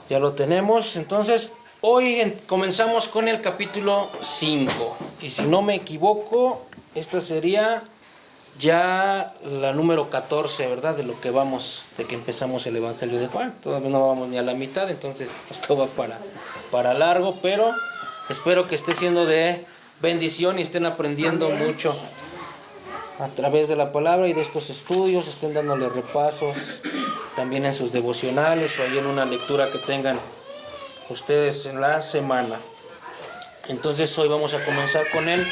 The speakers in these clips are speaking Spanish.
Ya lo tenemos. Entonces, hoy comenzamos con el capítulo 5. Y si no me equivoco, esta sería ya la número 14, ¿verdad? De lo que vamos, de que empezamos el Evangelio de Juan. Todavía no vamos ni a la mitad, entonces esto va para largo, pero espero que esté siendo de bendición y estén aprendiendo mucho a través de la palabra y de estos estudios, estén dándole repasos también en sus devocionales o ahí en una lectura que tengan ustedes en la semana. Entonces hoy vamos a comenzar con el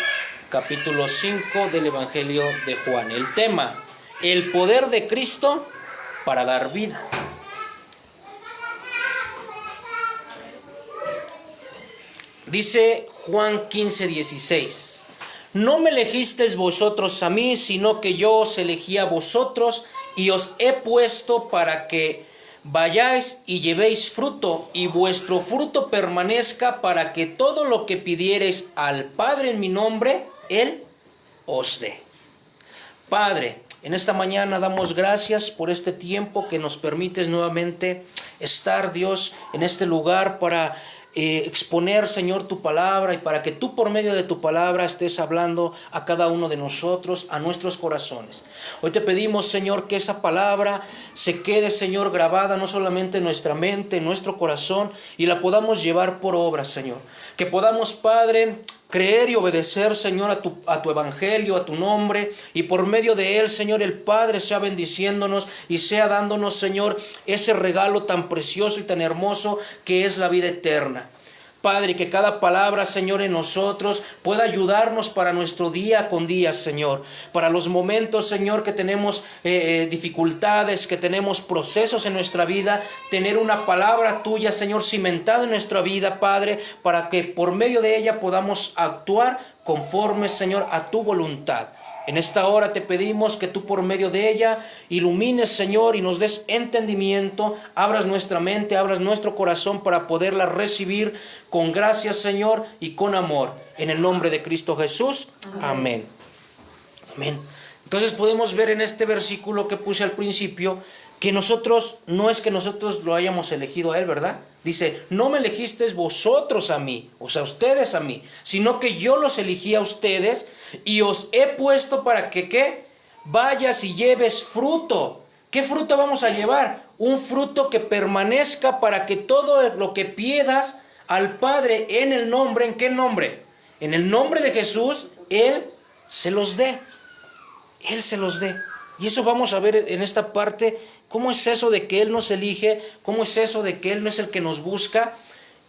capítulo 5 del Evangelio de Juan. El tema: el poder de Cristo para dar vida. Dice Juan 15:16: no me elegisteis vosotros a mí, sino que yo os elegí a vosotros y os he puesto para que vayáis y llevéis fruto, y vuestro fruto permanezca, para que todo lo que pidiereis al Padre en mi nombre, Él os dé. Padre, en esta mañana damos gracias por este tiempo que nos permites nuevamente estar, Dios, en este lugar para exponer, Señor, tu palabra, y para que tú por medio de tu palabra estés hablando a cada uno de nosotros, a nuestros corazones. Hoy te pedimos, Señor, que esa palabra se quede, Señor, grabada no solamente en nuestra mente, en nuestro corazón, y la podamos llevar por obra, Señor. Que podamos, Padre, creer y obedecer, Señor, a tu evangelio, a tu nombre, y por medio de él, Señor, el Padre sea bendiciéndonos y sea dándonos, Señor, ese regalo tan precioso y tan hermoso que es la vida eterna. Padre, que cada palabra, Señor, en nosotros pueda ayudarnos para nuestro día con día, Señor. Para los momentos, Señor, que tenemos dificultades, que tenemos procesos en nuestra vida, tener una palabra tuya, Señor, cimentada en nuestra vida, Padre, para que por medio de ella podamos actuar conforme, Señor, a tu voluntad. En esta hora te pedimos que tú por medio de ella ilumines, Señor, y nos des entendimiento, abras nuestra mente, abras nuestro corazón para poderla recibir con gracia, Señor, y con amor. En el nombre de Cristo Jesús. Amén. Amén. Entonces podemos ver en este versículo que puse al principio que nosotros, no es que nosotros lo hayamos elegido a Él, ¿verdad? Dice, no me elegisteis vosotros a mí, o sea, ustedes a mí, sino que yo los elegí a ustedes y os he puesto para que, ¿qué? Vayas y lleves fruto. ¿Qué fruto vamos a llevar? Un fruto que permanezca, para que todo lo que pidas al Padre en el nombre, ¿en qué nombre? En el nombre de Jesús, Él se los dé. Él se los dé. Y eso vamos a ver en esta parte. ¿Cómo es eso de que Él nos elige? ¿Cómo es eso de que Él no es el que nos busca?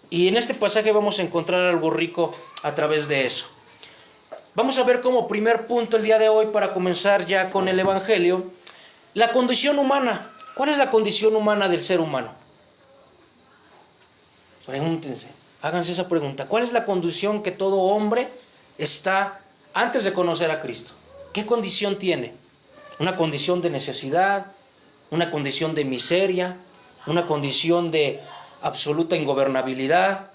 Y en este pasaje vamos a encontrar algo rico a través de eso. Vamos a ver como primer punto el día de hoy, para comenzar ya con el Evangelio, la condición humana. ¿Cuál es la condición humana del ser humano? Pregúntense, háganse esa pregunta. ¿Cuál es la condición que todo hombre está antes de conocer a Cristo? ¿Qué condición tiene? Una condición de necesidad, una condición de miseria, una condición de absoluta ingobernabilidad,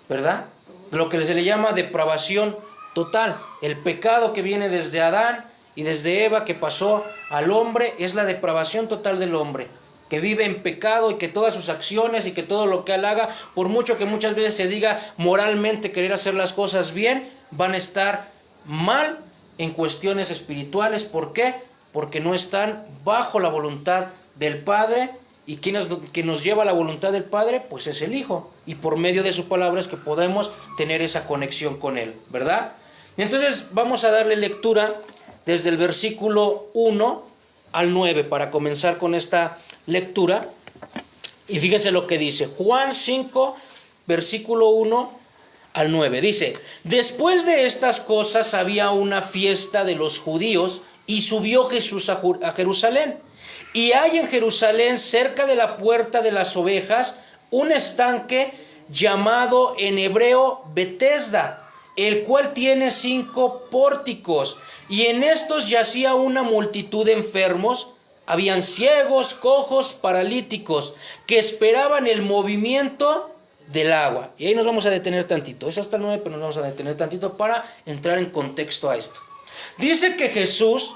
¿verdad? Lo que se le llama depravación total. El pecado que viene desde Adán y desde Eva, que pasó al hombre, es la depravación total del hombre, que vive en pecado y que todas sus acciones y que todo lo que él haga, por mucho que muchas veces se diga moralmente querer hacer las cosas bien, van a estar mal en cuestiones espirituales. ¿Por qué? Porque no están bajo la voluntad del Padre. ¿Y quién nos lleva a la voluntad del Padre? Pues es el Hijo. Y por medio de su palabra es que podemos tener esa conexión con Él, ¿verdad? Entonces vamos a darle lectura desde el versículo 1 al 9 para comenzar con esta lectura. Y fíjense lo que dice Juan 5, versículo 1 al 9. Dice: después de estas cosas había una fiesta de los judíos, y subió Jesús a Jerusalén. Y hay en Jerusalén, cerca de la puerta de las ovejas, un estanque llamado en hebreo Betesda, el cual tiene 5 pórticos, y en estos yacía una multitud de enfermos. Habían ciegos, cojos, paralíticos, que esperaban el movimiento del agua. Y ahí nos vamos a detener tantito. Es hasta el 9, pero nos vamos a detener tantito para entrar en contexto a esto. Dice que Jesús,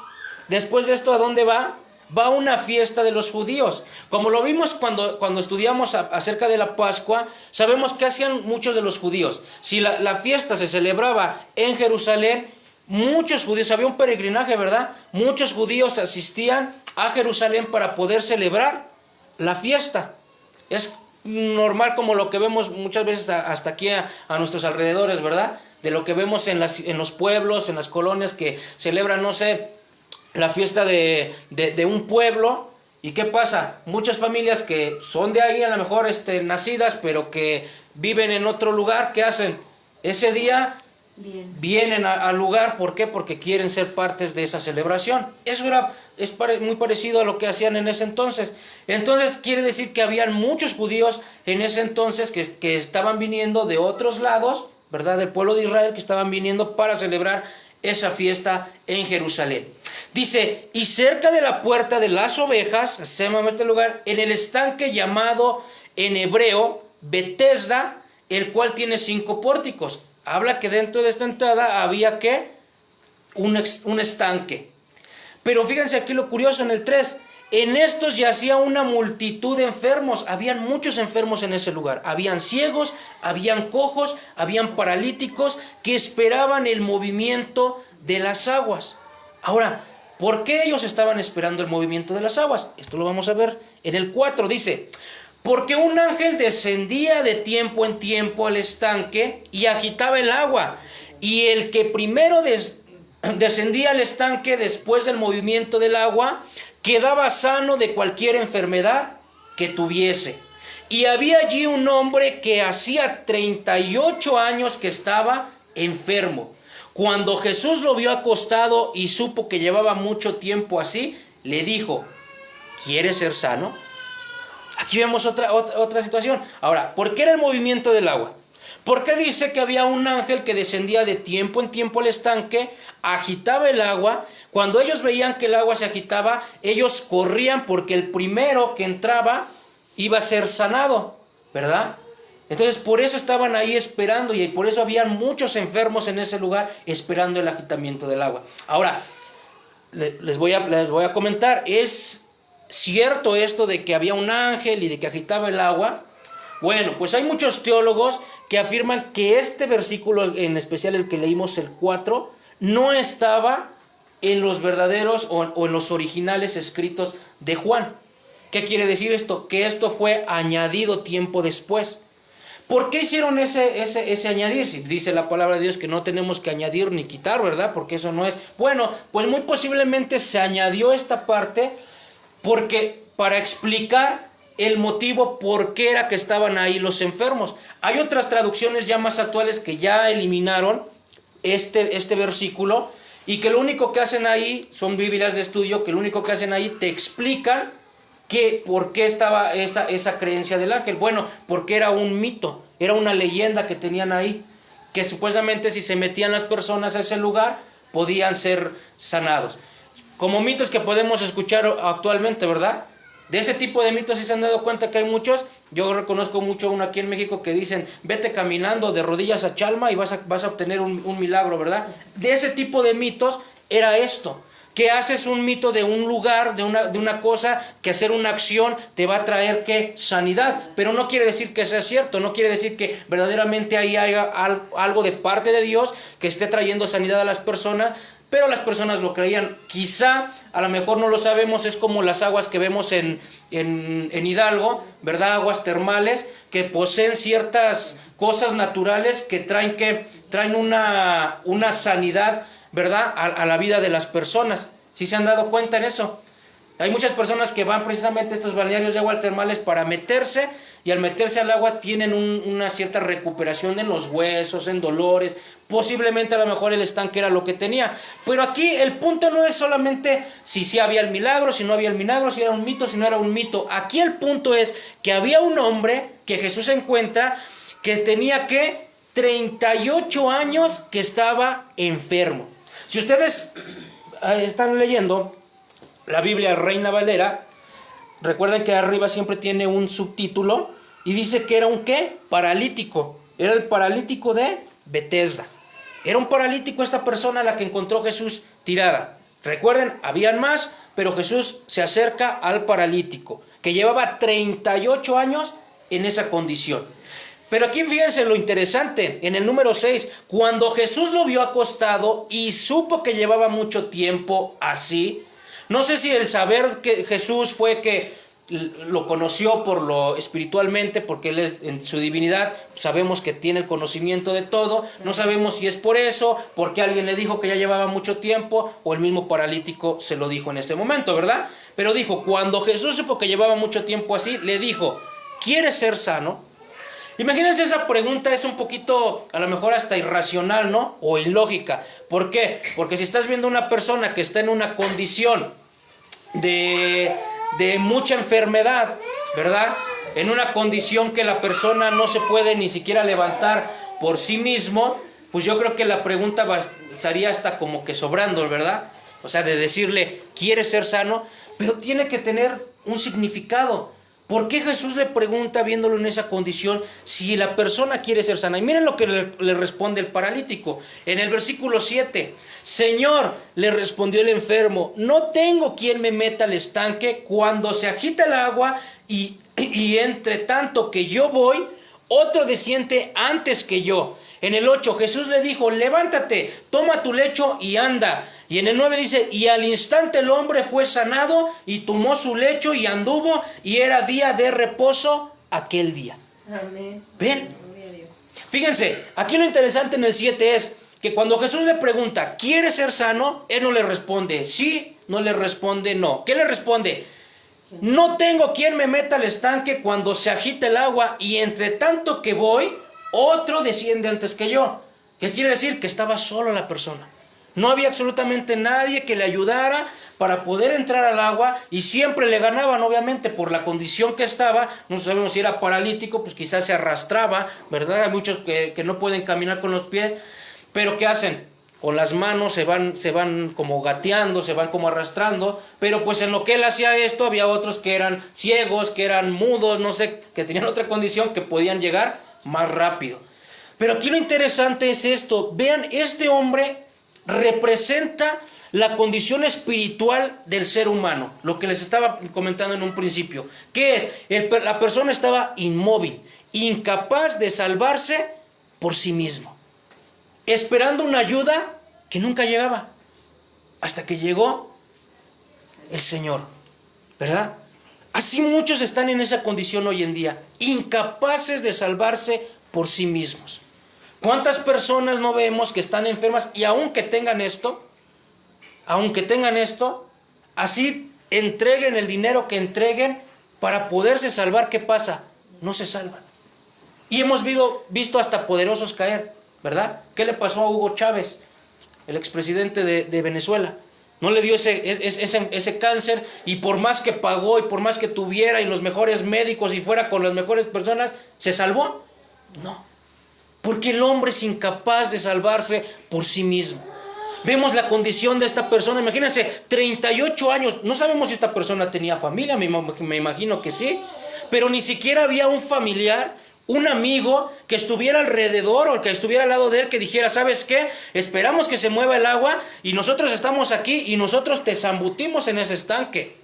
después de esto, ¿a dónde va? va a una fiesta de los judíos. Como lo vimos cuando estudiamos acerca de la Pascua, sabemos que hacían muchos de los judíos. Si la fiesta se celebraba en Jerusalén, muchos judíos, había un peregrinaje, ¿verdad? Muchos judíos asistían a Jerusalén para poder celebrar la fiesta. Es normal como lo que vemos muchas veces hasta aquí a nuestros alrededores, ¿verdad? De lo que vemos en los pueblos, en las colonias que celebran, no sé, la fiesta de un pueblo. ¿Y qué pasa? Muchas familias que son de ahí, a lo mejor nacidas, pero que viven en otro lugar, ¿qué hacen? Ese día vienen al lugar. ¿Por qué? Porque quieren ser partes de esa celebración. Eso es muy parecido a lo que hacían en ese entonces. Entonces quiere decir que habían muchos judíos en ese entonces que estaban viniendo de otros lados, ¿verdad? Del pueblo de Israel, que estaban viniendo para celebrar esa fiesta en Jerusalén. Dice, y cerca de la puerta de las ovejas, se llama este lugar, en el estanque llamado en hebreo Betesda, el cual tiene 5 pórticos. Habla que dentro de esta entrada había ¿qué? Un estanque. Pero fíjense aquí lo curioso en el 3. En estos yacía una multitud de enfermos. Habían muchos enfermos en ese lugar. Habían ciegos, habían cojos, habían paralíticos que esperaban el movimiento de las aguas. Ahora, ¿por qué ellos estaban esperando el movimiento de las aguas? Esto lo vamos a ver en el 4. Dice, porque un ángel descendía de tiempo en tiempo al estanque y agitaba el agua. Y el que primero descendía al estanque después del movimiento del agua, quedaba sano de cualquier enfermedad que tuviese. Y había allí un hombre que hacía 38 años que estaba enfermo. Cuando Jesús lo vio acostado y supo que llevaba mucho tiempo así, le dijo, ¿quieres ser sano? Aquí vemos otra situación. Ahora, ¿por qué era el movimiento del agua? ¿Por qué dice que había un ángel que descendía de tiempo en tiempo al estanque, agitaba el agua? Cuando ellos veían que el agua se agitaba, ellos corrían porque el primero que entraba iba a ser sanado, ¿verdad? Entonces por eso estaban ahí esperando y por eso habían muchos enfermos en ese lugar esperando el agitamiento del agua. Ahora, les voy a comentar, ¿es cierto esto de que había un ángel y de que agitaba el agua? Bueno, pues hay muchos teólogos que afirman que este versículo, en especial el que leímos, el 4, no estaba en los verdaderos o en los originales escritos de Juan. ¿Qué quiere decir esto? Que esto fue añadido tiempo después. ¿Por qué hicieron ese añadir? Si dice la palabra de Dios que no tenemos que añadir ni quitar, ¿verdad? Porque eso no es. Bueno, pues muy posiblemente se añadió esta parte porque para explicar el motivo por qué era que estaban ahí los enfermos. Hay otras traducciones ya más actuales que ya eliminaron este versículo y que lo único que hacen ahí, son Biblias de estudio, que lo único que hacen ahí te explican que por qué estaba esa creencia del ángel. Bueno, porque era un mito, era una leyenda que tenían ahí, que supuestamente si se metían las personas a ese lugar podían ser sanados. Como mitos que podemos escuchar actualmente, ¿verdad? De ese tipo de mitos, si se han dado cuenta que hay muchos. Yo reconozco mucho uno aquí en México que dicen, vete caminando de rodillas a Chalma y vas a obtener un milagro, ¿verdad? De ese tipo de mitos era esto, que haces un mito de un lugar, de una cosa, que hacer una acción te va a traer, ¿qué? Sanidad. Pero no quiere decir que sea cierto, no quiere decir que verdaderamente ahí haya algo de parte de Dios que esté trayendo sanidad a las personas. Pero las personas lo creían. Quizá, a lo mejor no lo sabemos, es como las aguas que vemos en Hidalgo, ¿verdad? Aguas termales que poseen ciertas cosas naturales que traen una sanidad, ¿verdad? A la vida de las personas. ¿Sí se han dado cuenta en eso? Hay muchas personas que van precisamente a estos balnearios de aguas termales para meterse, y al meterse al agua tienen una cierta recuperación en los huesos, en dolores. Posiblemente a lo mejor el estanque era lo que tenía. Pero aquí el punto no es solamente si sí había el milagro, si no había el milagro, si era un mito, si no era un mito. Aquí el punto es que había un hombre que Jesús encuentra que tenía, ¿qué? 38 años que estaba enfermo. Si ustedes están leyendo la Biblia Reina Valera, recuerden que arriba siempre tiene un subtítulo y dice que era un ¿qué? Paralítico. Era el paralítico de Betesda. Era un paralítico esta persona a la que encontró Jesús tirada. Recuerden, habían más, pero Jesús se acerca al paralítico, que llevaba 38 años en esa condición. Pero aquí fíjense lo interesante, en el número 6, cuando Jesús lo vio acostado y supo que llevaba mucho tiempo así, no sé si el saber que Jesús fue que lo conoció por lo espiritualmente, porque él es, en su divinidad sabemos que tiene el conocimiento de todo, no sabemos si es por eso, porque alguien le dijo que ya llevaba mucho tiempo, o el mismo paralítico se lo dijo en este momento, ¿verdad? Pero dijo, cuando Jesús supo que llevaba mucho tiempo así, le dijo, ¿quieres ser sano? Imagínense, esa pregunta es un poquito, a lo mejor hasta irracional, ¿no? O ilógica. ¿Por qué? Porque si estás viendo una persona que está en una condición de mucha enfermedad, ¿verdad? En una condición que la persona no se puede ni siquiera levantar por sí mismo, pues yo creo que la pregunta estaría hasta como que sobrando, ¿verdad? O sea, de decirle, ¿quieres ser sano? Pero tiene que tener un significado. ¿Por qué Jesús le pregunta, viéndolo en esa condición, si la persona quiere ser sana? Y miren lo que le responde el paralítico. En el versículo 7, Señor, le respondió el enfermo, no tengo quien me meta al estanque cuando se agita el agua y entre tanto que yo voy, otro desciende antes que yo. En el 8, Jesús le dijo, levántate, toma tu lecho y anda. Y en el 9 dice, y al instante el hombre fue sanado y tomó su lecho y anduvo, y era día de reposo aquel día. Amén. ¿Ven? Fíjense, aquí lo interesante en el 7 es que cuando Jesús le pregunta, ¿quieres ser sano? Él no le responde sí, no le responde no. ¿Qué le responde? No tengo quien me meta al estanque cuando se agita el agua, y entre tanto que voy, otro desciende antes que yo. ¿Qué quiere decir? Que estaba solo la persona. No había absolutamente nadie que le ayudara para poder entrar al agua, y siempre le ganaban, obviamente, por la condición que estaba. No sabemos si era paralítico, pues quizás se arrastraba, ¿verdad? Hay muchos que no pueden caminar con los pies, pero ¿qué hacen? Con las manos se van como gateando, se van como arrastrando, pero pues en lo que él hacía esto, había otros que eran ciegos, que eran mudos, no sé, que tenían otra condición, que podían llegar más rápido. Pero aquí lo interesante es esto, vean, este hombre representa la condición espiritual del ser humano, lo que les estaba comentando en un principio. ¿Qué es? La persona estaba inmóvil, incapaz de salvarse por sí mismo, esperando una ayuda que nunca llegaba, hasta que llegó el Señor, ¿verdad? Así muchos están en esa condición hoy en día, incapaces de salvarse por sí mismos. ¿Cuántas personas no vemos que están enfermas y aunque tengan esto, así entreguen el dinero que entreguen para poderse salvar? ¿Qué pasa? No se salvan. Y hemos visto hasta poderosos caer, ¿verdad? ¿Qué le pasó a Hugo Chávez, el expresidente de Venezuela? No le dio ese cáncer, y por más que pagó y por más que tuviera y los mejores médicos y fuera con las mejores personas, ¿se salvó? No. Porque el hombre es incapaz de salvarse por sí mismo. Vemos la condición de esta persona. Imagínense, 38 años. No sabemos si esta persona tenía familia, me imagino que sí. Pero ni siquiera había un familiar, un amigo que estuviera alrededor o que estuviera al lado de él, que dijera, ¿sabes qué? Esperamos que se mueva el agua y nosotros estamos aquí y nosotros te zambutimos en ese estanque.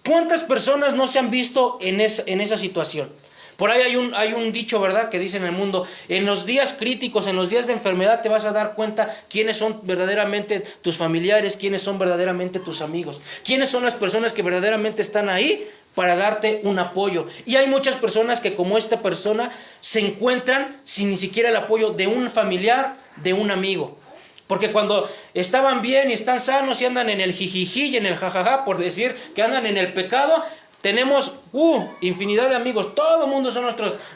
¿Cuántas personas no se han visto en esa situación? Por ahí hay un dicho, ¿verdad?, que dice en el mundo, en los días críticos, en los días de enfermedad, te vas a dar cuenta quiénes son verdaderamente tus familiares, quiénes son verdaderamente tus amigos, quiénes son las personas que verdaderamente están ahí para darte un apoyo. Y hay muchas personas que, como esta persona, se encuentran sin ni siquiera el apoyo de un familiar, de un amigo. Porque cuando estaban bien y están sanos y andan en el jijiji y en el jajaja, por decir que andan en el pecado, tenemos infinidad de amigos. Todo el mundo son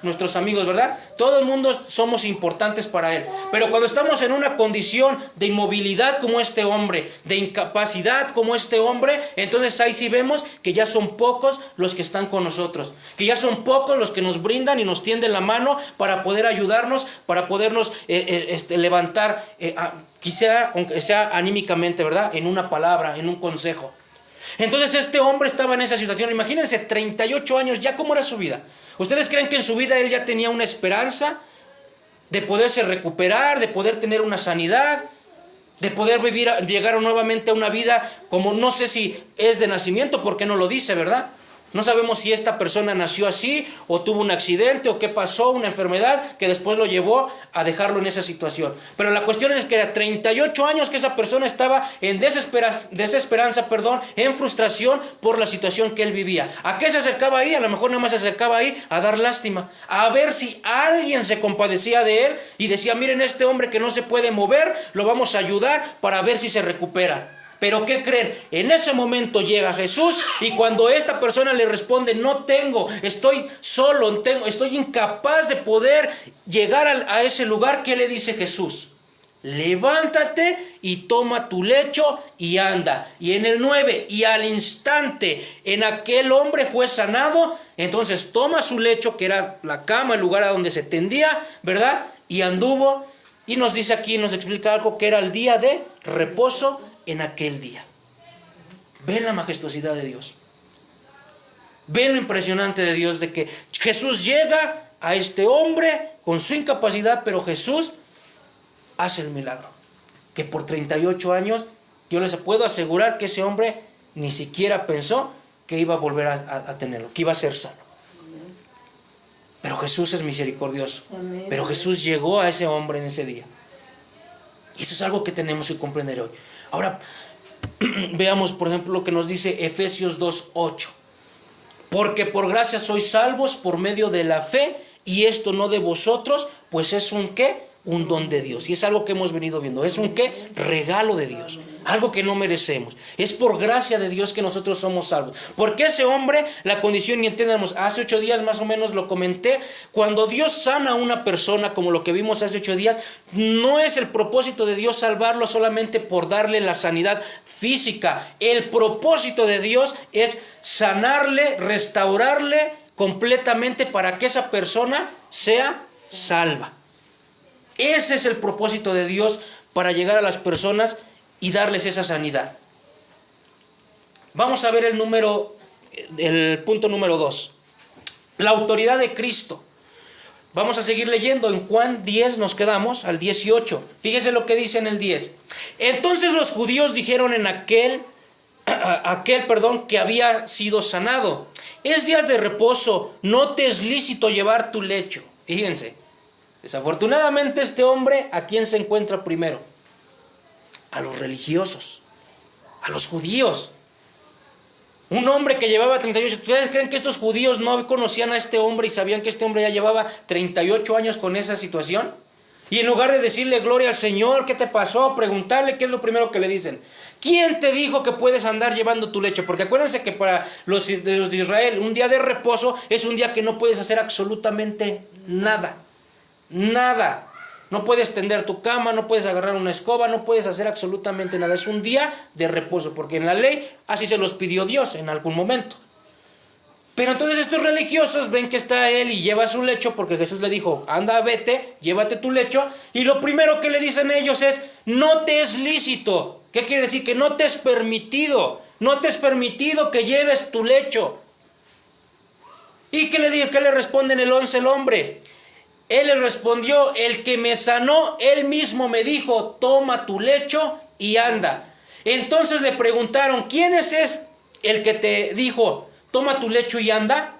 nuestros amigos, ¿verdad? Todo el mundo somos importantes para él. Pero cuando estamos en una condición de inmovilidad como este hombre, de incapacidad como este hombre, entonces ahí sí vemos que ya son pocos los que están con nosotros, que ya son pocos los que nos brindan y nos tienden la mano para poder ayudarnos, para podernos levantar, quizá aunque sea anímicamente, ¿verdad? En una palabra, en un consejo. Entonces este hombre estaba en esa situación. Imagínense, 38 años, ¿ya cómo era su vida? ¿Ustedes creen que en su vida él ya tenía una esperanza de poderse recuperar, de poder tener una sanidad? de poder vivir, llegar nuevamente a una vida como, no sé si es de nacimiento, porque no lo dice, ¿verdad? No sabemos si esta persona nació así o tuvo un accidente o qué pasó, una enfermedad que después lo llevó a dejarlo en esa situación. Pero la cuestión es que era 38 años que esa persona estaba en desesperanza, en frustración por la situación que él vivía. ¿A qué se acercaba ahí? A lo mejor nada más se acercaba ahí a dar lástima, a ver si alguien se compadecía de él y decía, miren, este hombre que no se puede mover, lo vamos a ayudar para ver si se recupera. Pero ¿qué creen? En ese momento llega Jesús y cuando esta persona le responde, no tengo, estoy solo, estoy incapaz de poder llegar a ese lugar, ¿qué le dice Jesús? Levántate y toma tu lecho y anda. Y en el 9, y al instante en aquel hombre fue sanado, entonces toma su lecho, que era la cama, el lugar a donde se tendía, ¿verdad? Y anduvo, y nos dice aquí, nos explica algo, que era el día de reposo en aquel día. Ven la majestuosidad de Dios. Ven lo impresionante de Dios, de que Jesús llega a este hombre con su incapacidad, pero Jesús hace el milagro. Que por 38 años, yo les puedo asegurar que ese hombre ni siquiera pensó que iba a volver a tenerlo, que iba a ser sano. Pero Jesús es misericordioso. Amén. Pero Jesús llegó a ese hombre en ese día. Y eso es algo que tenemos que comprender hoy. Ahora, veamos por ejemplo lo que nos dice Efesios 2:8. Porque por gracia sois salvos por medio de la fe, y esto no de vosotros, pues es un ¿qué? Un don de Dios. Y es algo que hemos venido viendo. Es un ¿qué? Regalo de Dios. Algo que no merecemos. Es por gracia de Dios que nosotros somos salvos. Porque ese hombre, la condición, y entendamos, hace 8 días más o menos lo comenté, cuando Dios sana a una persona, como lo que vimos hace 8 días, no es el propósito de Dios salvarlo solamente por darle la sanidad física. El propósito de Dios es sanarle, restaurarle completamente para que esa persona sea salva. Ese es el propósito de Dios para llegar a las personas y darles esa sanidad. Vamos a ver el punto número 2. La autoridad de Cristo. Vamos a seguir leyendo. En Juan 10 nos quedamos, al 18. Fíjense lo que dice en el 10. Entonces los judíos dijeron en aquel que había sido sanado: es día de reposo, no te es lícito llevar tu lecho. Fíjense. Desafortunadamente este hombre, ¿a quién se encuentra primero? A los religiosos, a los judíos. Un hombre que llevaba 38. ¿Ustedes creen que estos judíos no conocían a este hombre y sabían que este hombre ya llevaba 38 años con esa situación? Y en lugar de decirle gloria al Señor, ¿qué te pasó? Preguntarle, ¿qué es lo primero que le dicen? ¿Quién te dijo que puedes andar llevando tu lecho? Porque acuérdense que para los de Israel, un día de reposo es un día que no puedes hacer absolutamente nada. Nada. No puedes tender tu cama, no puedes agarrar una escoba, no puedes hacer absolutamente nada. Es un día de reposo, porque en la ley así se los pidió Dios en algún momento. Pero entonces estos religiosos ven que está él y lleva su lecho, porque Jesús le dijo, anda, vete, llévate tu lecho. Y lo primero que le dicen ellos es, no te es lícito. ¿Qué quiere decir? Que no te es permitido. No te es permitido que lleves tu lecho. ¿Y qué le responde en el 11 el hombre? Él le respondió, el que me sanó, él mismo me dijo, toma tu lecho y anda. Entonces le preguntaron, ¿quién es el que te dijo, toma tu lecho y anda?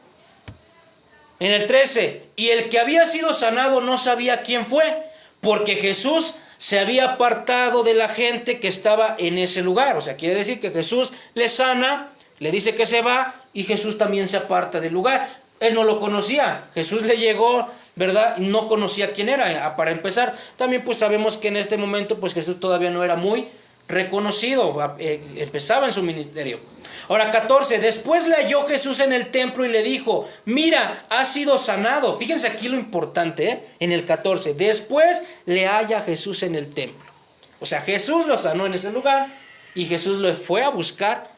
En el 13, y el que había sido sanado no sabía quién fue, porque Jesús se había apartado de la gente que estaba en ese lugar. O sea, quiere decir que Jesús le sana, le dice que se va, y Jesús también se aparta del lugar. Él no lo conocía. Jesús le llegó, ¿verdad? Y no conocía quién era. Para empezar, también pues sabemos que en este momento pues Jesús todavía no era muy reconocido. Empezaba en su ministerio. Ahora 14. Después le halló Jesús en el templo y le dijo, mira, has sido sanado. Fíjense aquí lo importante, en el 14. Después le halla Jesús en el templo. O sea, Jesús lo sanó en ese lugar y Jesús lo fue a buscar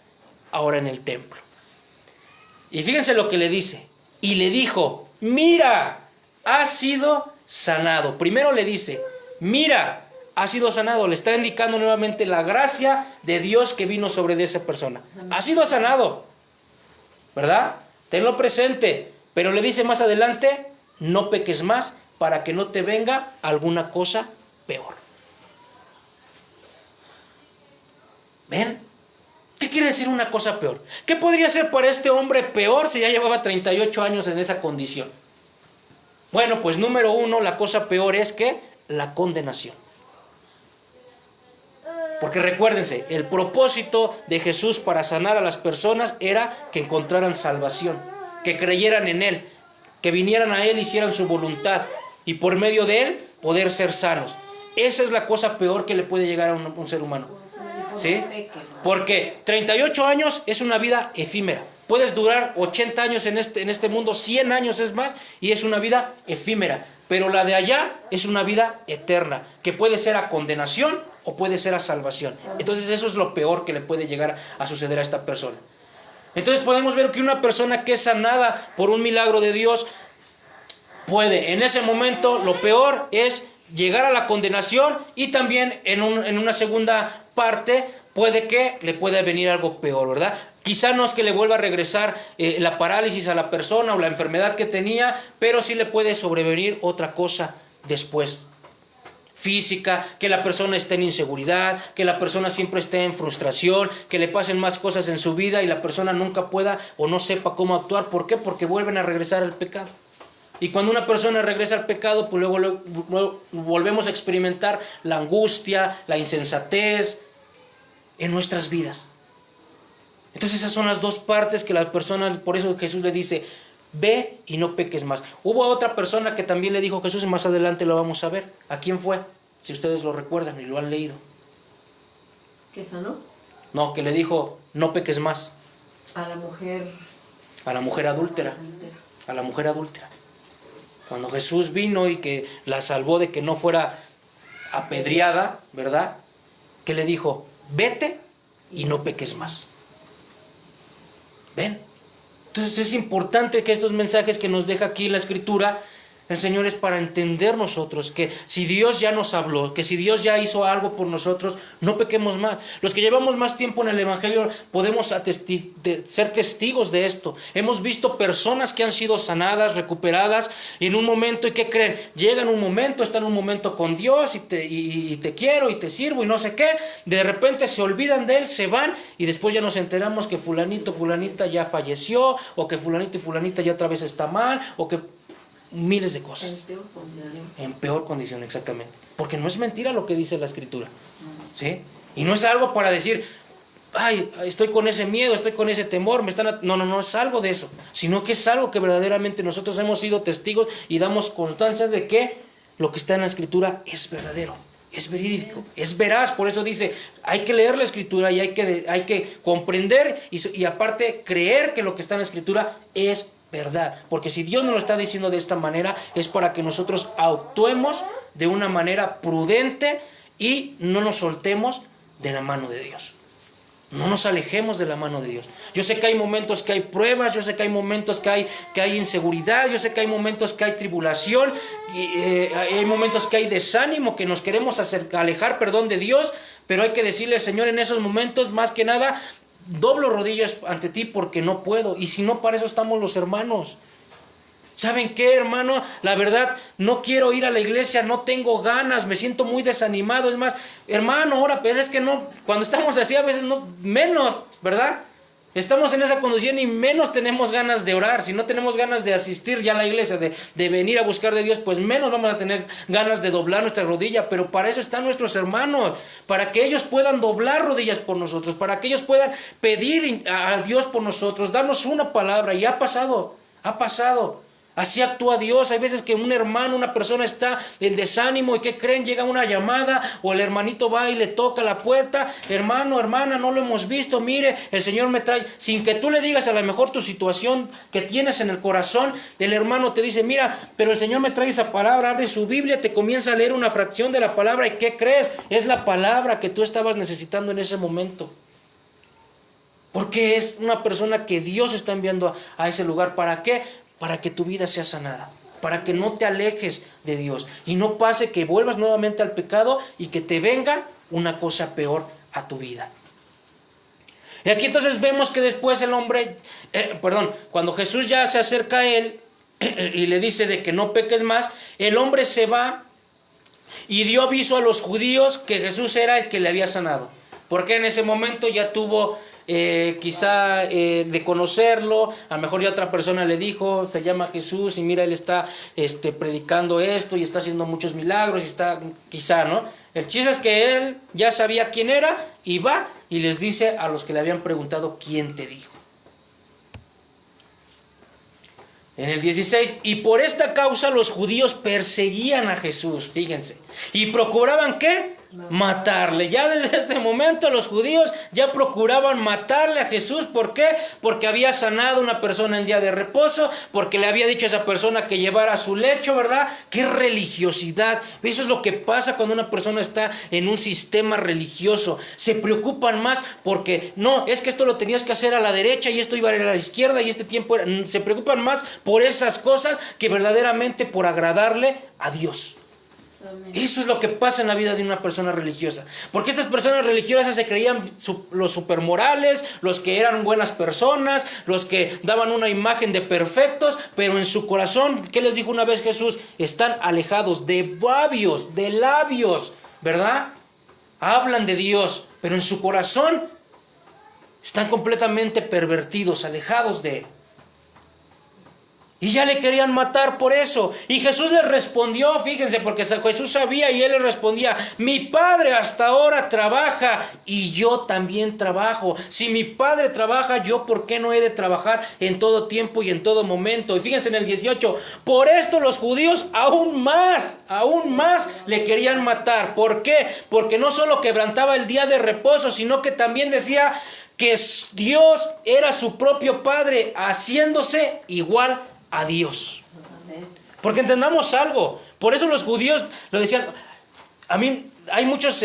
ahora en el templo. Y fíjense lo que le dice. Y le dijo, mira, has sido sanado. Primero le dice, mira, has sido sanado. Le está indicando nuevamente la gracia de Dios que vino sobre esa persona. Has sido sanado, ¿verdad? Tenlo presente. Pero le dice más adelante, no peques más para que no te venga alguna cosa peor. ¿Ven? ¿Qué quiere decir una cosa peor? ¿Qué podría ser para este hombre peor si ya llevaba 38 años en esa condición? Bueno, pues número uno, la cosa peor es que la condenación. Porque recuérdense, el propósito de Jesús para sanar a las personas era que encontraran salvación, que creyeran en Él, que vinieran a Él y hicieran su voluntad y por medio de Él poder ser sanos. Esa es la cosa peor que le puede llegar a un ser humano. ¿Sí? Porque 38 años es una vida efímera. Puedes durar 80 años en este mundo, 100 años es más, y es una vida efímera. Pero la de allá es una vida eterna, que puede ser a condenación o puede ser a salvación. Entonces eso es lo peor que le puede llegar a suceder a esta persona. Entonces podemos ver que una persona que es sanada por un milagro de Dios puede, en ese momento, lo peor es llegar a la condenación, y también en una segunda parte puede que le pueda venir algo peor, ¿verdad? Quizá no es que le vuelva a regresar la parálisis a la persona o la enfermedad que tenía, pero sí le puede sobrevenir otra cosa después. Física, que la persona esté en inseguridad, que la persona siempre esté en frustración, que le pasen más cosas en su vida y la persona nunca pueda o no sepa cómo actuar. ¿Por qué? Porque vuelven a regresar al pecado. Y cuando una persona regresa al pecado, pues luego volvemos a experimentar la angustia, la insensatez en nuestras vidas. Entonces esas son las dos partes que la persona, por eso Jesús le dice, ve y no peques más. Hubo otra persona que también le dijo Jesús, y más adelante lo vamos a ver. ¿A quién fue? Si ustedes lo recuerdan y lo han leído. ¿Que sanó? No, que le dijo, no peques más. A la mujer. A la mujer adúltera. A la mujer adúltera. Cuando Jesús vino y que la salvó de que no fuera apedreada, ¿verdad? Que le dijo, vete y no peques más. ¿Ven? Entonces es importante que estos mensajes que nos deja aquí la Escritura, el Señor, es para entender nosotros que si Dios ya nos habló, que si Dios ya hizo algo por nosotros, no pequemos más. Los que llevamos más tiempo en el Evangelio podemos ser testigos de esto. Hemos visto personas que han sido sanadas, recuperadas, y en un momento, ¿y qué creen? Llegan un momento, están un momento con Dios y te quiero y te sirvo y no sé qué. De repente se olvidan de Él, se van y después ya nos enteramos que fulanito, fulanita ya falleció, o que fulanito y fulanita ya otra vez está mal, o que miles de cosas. En peor condición. En peor condición, exactamente. Porque no es mentira lo que dice la Escritura. ¿Sí? Y no es algo para decir, ay, estoy con ese miedo, estoy con ese temor, no es algo de eso. Sino que es algo que verdaderamente nosotros hemos sido testigos y damos constancia de que lo que está en la Escritura es verdadero, es verídico, es veraz. Por eso dice, hay que leer la Escritura y hay que comprender y aparte creer que lo que está en la Escritura es verdad, porque si Dios nos lo está diciendo de esta manera es para que nosotros actuemos de una manera prudente y no nos soltemos de la mano de Dios, no nos alejemos de la mano de Dios. Yo sé que hay momentos que hay pruebas, yo sé que hay momentos que hay inseguridad, yo sé que hay momentos que hay tribulación, hay momentos que hay desánimo, que nos queremos alejar de Dios, pero hay que decirle, Señor, en esos momentos más que nada doblo rodillas ante ti porque no puedo. Y si no, para eso estamos los hermanos. ¿Saben qué, hermano? La verdad, no quiero ir a la iglesia, no tengo ganas, me siento muy desanimado. Es más, hermano, ahora, pero es que no, cuando estamos así a veces no, menos, ¿verdad? Estamos en esa condición y menos tenemos ganas de orar. Si no tenemos ganas de asistir ya a la iglesia, de venir a buscar de Dios, pues menos vamos a tener ganas de doblar nuestra rodilla. Pero para eso están nuestros hermanos, para que ellos puedan doblar rodillas por nosotros, para que ellos puedan pedir a Dios por nosotros, darnos una palabra. Y ha pasado. Así actúa Dios. Hay veces que un hermano, una persona está en desánimo y ¿qué creen? Llega una llamada o el hermanito va y le toca la puerta. Hermano, hermana, no lo hemos visto, mire, el Señor me trae. Sin que tú le digas a lo mejor tu situación que tienes en el corazón, el hermano te dice, mira, pero el Señor me trae esa palabra. Abre su Biblia, te comienza a leer una fracción de la palabra y ¿qué crees? Es la palabra que tú estabas necesitando en ese momento. Porque es una persona que Dios está enviando a ese lugar. ¿Para qué? Para que tu vida sea sanada, para que no te alejes de Dios y no pase que vuelvas nuevamente al pecado y que te venga una cosa peor a tu vida. Y aquí entonces vemos que después el hombre, cuando Jesús ya se acerca a él y le dice de que no peques más, el hombre se va y dio aviso a los judíos que Jesús era el que le había sanado. Porque en ese momento ya tuvo quizá de conocerlo, a lo mejor ya otra persona le dijo, se llama Jesús y mira, él está predicando esto y está haciendo muchos milagros y está, quizá, ¿no? El chiste es que él ya sabía quién era y va y les dice a los que le habían preguntado, ¿quién te dijo? En el 16, y por esta causa los judíos perseguían a Jesús, fíjense, y procuraban, ¿qué? Matarle. Ya desde este momento los judíos ya procuraban matarle a Jesús. ¿Por qué? Porque había sanado a una persona en día de reposo, porque le había dicho a esa persona que llevara su lecho, ¿verdad? ¡Qué religiosidad! Eso es lo que pasa cuando una persona está en un sistema religioso. Se preocupan más porque, no, es que esto lo tenías que hacer a la derecha y esto iba a ir a la izquierda y este tiempo era... Se preocupan más por esas cosas que verdaderamente por agradarle a Dios. Amén. Eso es lo que pasa en la vida de una persona religiosa. Porque estas personas religiosas se creían los supermorales, los que eran buenas personas, los que daban una imagen de perfectos, pero en su corazón, ¿qué les dijo una vez Jesús? Están alejados de labios, ¿verdad? Hablan de Dios, pero en su corazón están completamente pervertidos, alejados de Él. Y ya le querían matar por eso. Y Jesús les respondió, fíjense, porque Jesús sabía y Él les respondía, mi Padre hasta ahora trabaja y yo también trabajo. Si mi Padre trabaja, yo ¿por qué no he de trabajar en todo tiempo y en todo momento? Y fíjense en el 18, por esto los judíos aún más le querían matar. ¿Por qué? Porque no solo quebrantaba el día de reposo, sino que también decía que Dios era su propio Padre, haciéndose igual a Dios. Porque entendamos algo, por eso los judíos lo decían. A mí hay muchos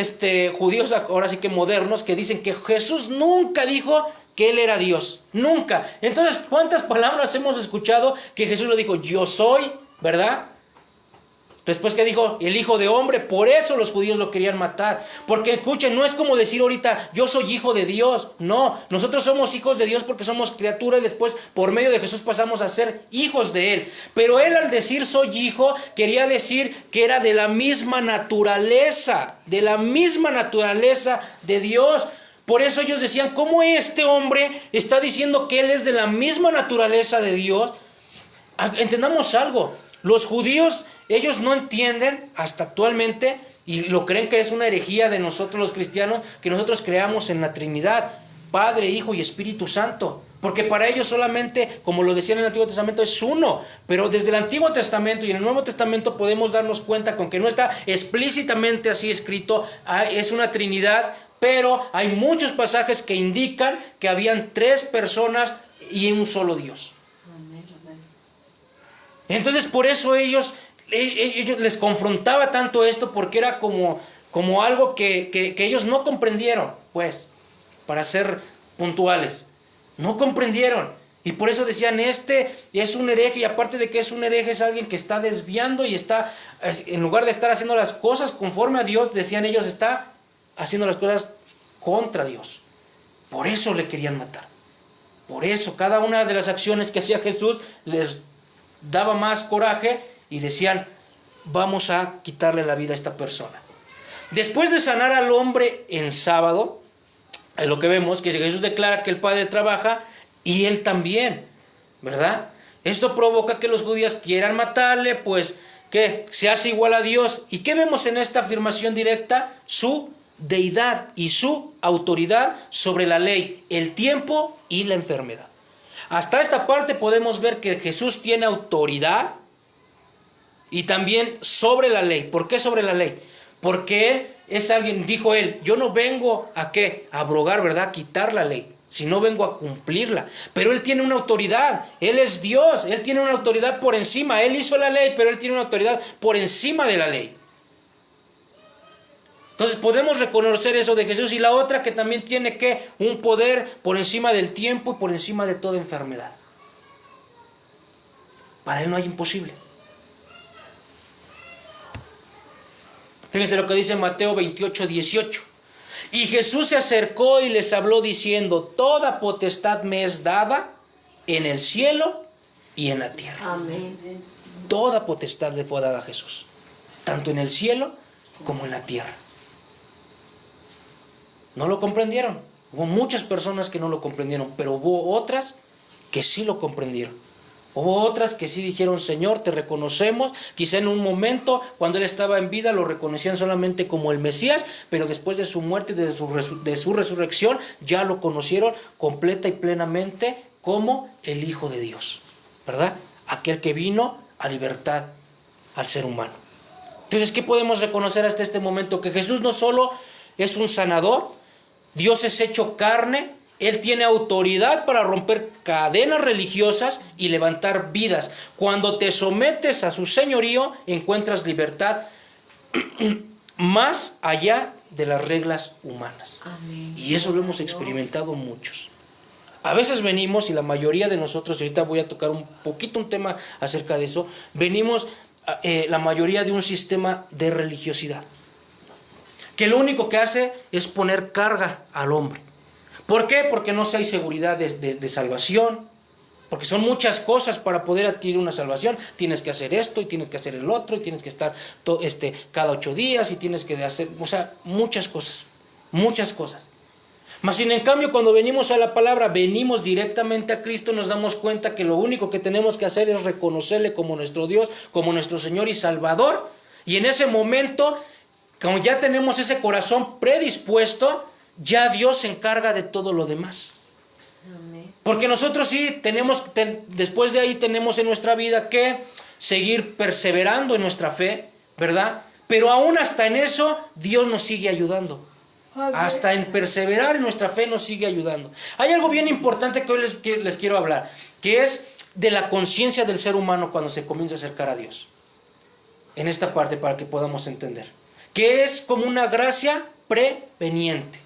judíos ahora sí que modernos que dicen que Jesús nunca dijo que Él era Dios, nunca. Entonces, ¿cuántas palabras hemos escuchado que Jesús lo dijo? Yo soy, ¿verdad? Después que dijo el Hijo de Hombre, por eso los judíos lo querían matar. Porque escuchen, no es como decir ahorita, yo soy hijo de Dios. No, nosotros somos hijos de Dios porque somos criaturas y después por medio de Jesús pasamos a ser hijos de Él. Pero Él al decir soy hijo, quería decir que era de la misma naturaleza de Dios. Por eso ellos decían, ¿cómo este hombre está diciendo que Él es de la misma naturaleza de Dios? Entendamos algo, los judíos... Ellos no entienden hasta actualmente, y lo creen que es una herejía de nosotros los cristianos, que nosotros creamos en la Trinidad, Padre, Hijo y Espíritu Santo. Porque para ellos solamente, como lo decía en el Antiguo Testamento, es uno. Pero desde el Antiguo Testamento y en el Nuevo Testamento podemos darnos cuenta con que no está explícitamente así escrito, es una Trinidad, pero hay muchos pasajes que indican que habían 3 personas y un solo Dios. Entonces por eso ellos les confrontaba tanto esto, porque era como algo que ellos no comprendieron, pues, para ser puntuales, no comprendieron, y por eso decían, es un hereje, y aparte de que es un hereje, es alguien que está desviando y está, en lugar de estar haciendo las cosas conforme a Dios, decían ellos, está haciendo las cosas contra Dios. Por eso le querían matar. Por eso cada una de las acciones que hacía Jesús les daba más coraje y decían, vamos a quitarle la vida a esta persona. Después de sanar al hombre en sábado, es lo que vemos, que Jesús declara que el Padre trabaja y Él también, ¿verdad? Esto provoca que los judíos quieran matarle, pues que se hace igual a Dios. ¿Y qué vemos en esta afirmación directa? Su deidad y su autoridad sobre la ley, el tiempo y la enfermedad. Hasta esta parte podemos ver que Jesús tiene autoridad y también sobre la ley. ¿Por qué sobre la ley? Porque Él es alguien, dijo Él, yo no vengo a ¿qué? A abrogar, ¿verdad? A quitar la ley, sino vengo a cumplirla. Pero Él tiene una autoridad, Él es Dios, Él tiene una autoridad por encima. Él hizo la ley, pero Él tiene una autoridad por encima de la ley. Entonces podemos reconocer eso de Jesús. Y la otra, que también tiene que un poder por encima del tiempo y por encima de toda enfermedad. Para Él no hay imposible. Fíjense lo que dice Mateo 28, 18. Y Jesús se acercó y les habló diciendo, toda potestad me es dada en el cielo y en la tierra. Amén. Toda potestad le fue dada a Jesús, tanto en el cielo como en la tierra. no lo comprendieron. Hubo muchas personas que no lo comprendieron, pero hubo otras que sí lo comprendieron. Hubo otras que sí dijeron, Señor, te reconocemos. Quizá en un momento, cuando Él estaba en vida, lo reconocían solamente como el Mesías, pero después de su muerte y de su resurrección, ya lo conocieron completa y plenamente como el Hijo de Dios, ¿verdad? Aquel que vino a libertad al ser humano. Entonces, ¿qué podemos reconocer hasta este momento? Que Jesús no solo es un sanador, Dios es hecho carne. Él tiene autoridad para romper cadenas religiosas y levantar vidas. Cuando te sometes a su señorío, encuentras libertad más allá de las reglas humanas. Amén. Y eso lo hemos experimentado muchos. A veces venimos, y la mayoría de nosotros, y ahorita voy a tocar un poquito un tema acerca de eso, venimos la mayoría de un sistema de religiosidad, que lo único que hace es poner carga al hombre. ¿Por qué? Porque no hay seguridad de salvación, porque son muchas cosas para poder adquirir una salvación. Tienes que hacer esto y tienes que hacer el otro y tienes que estar cada 8 días y tienes que hacer, muchas cosas, muchas cosas. Mas sin en cambio, cuando venimos a la palabra, venimos directamente a Cristo, nos damos cuenta que lo único que tenemos que hacer es reconocerle como nuestro Dios, como nuestro Señor y Salvador. Y en ese momento, como ya tenemos ese corazón predispuesto, ya Dios se encarga de todo lo demás. Amén. Porque nosotros sí después de ahí tenemos en nuestra vida que seguir perseverando en nuestra fe, ¿verdad? Pero aún hasta en eso, Dios nos sigue ayudando. Hasta en perseverar en nuestra fe nos sigue ayudando. Hay algo bien importante que hoy les quiero hablar, que es de la conciencia del ser humano cuando se comienza a acercar a Dios. En esta parte, para que podamos entender. Que es como una gracia preveniente.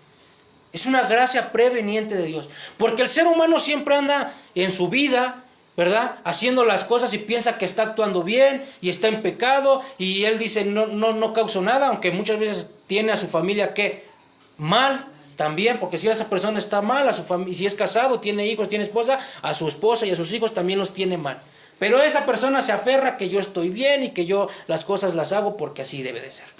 Es una gracia preveniente de Dios. Porque el ser humano siempre anda en su vida, ¿verdad? Haciendo las cosas y piensa que está actuando bien y está en pecado. Y él dice, no causo nada, aunque muchas veces tiene a su familia que mal también. Porque si esa persona está mal, a su familia, si es casado, tiene hijos, tiene esposa, a su esposa y a sus hijos también los tiene mal. Pero esa persona se aferra que yo estoy bien y que yo las cosas las hago porque así debe de ser.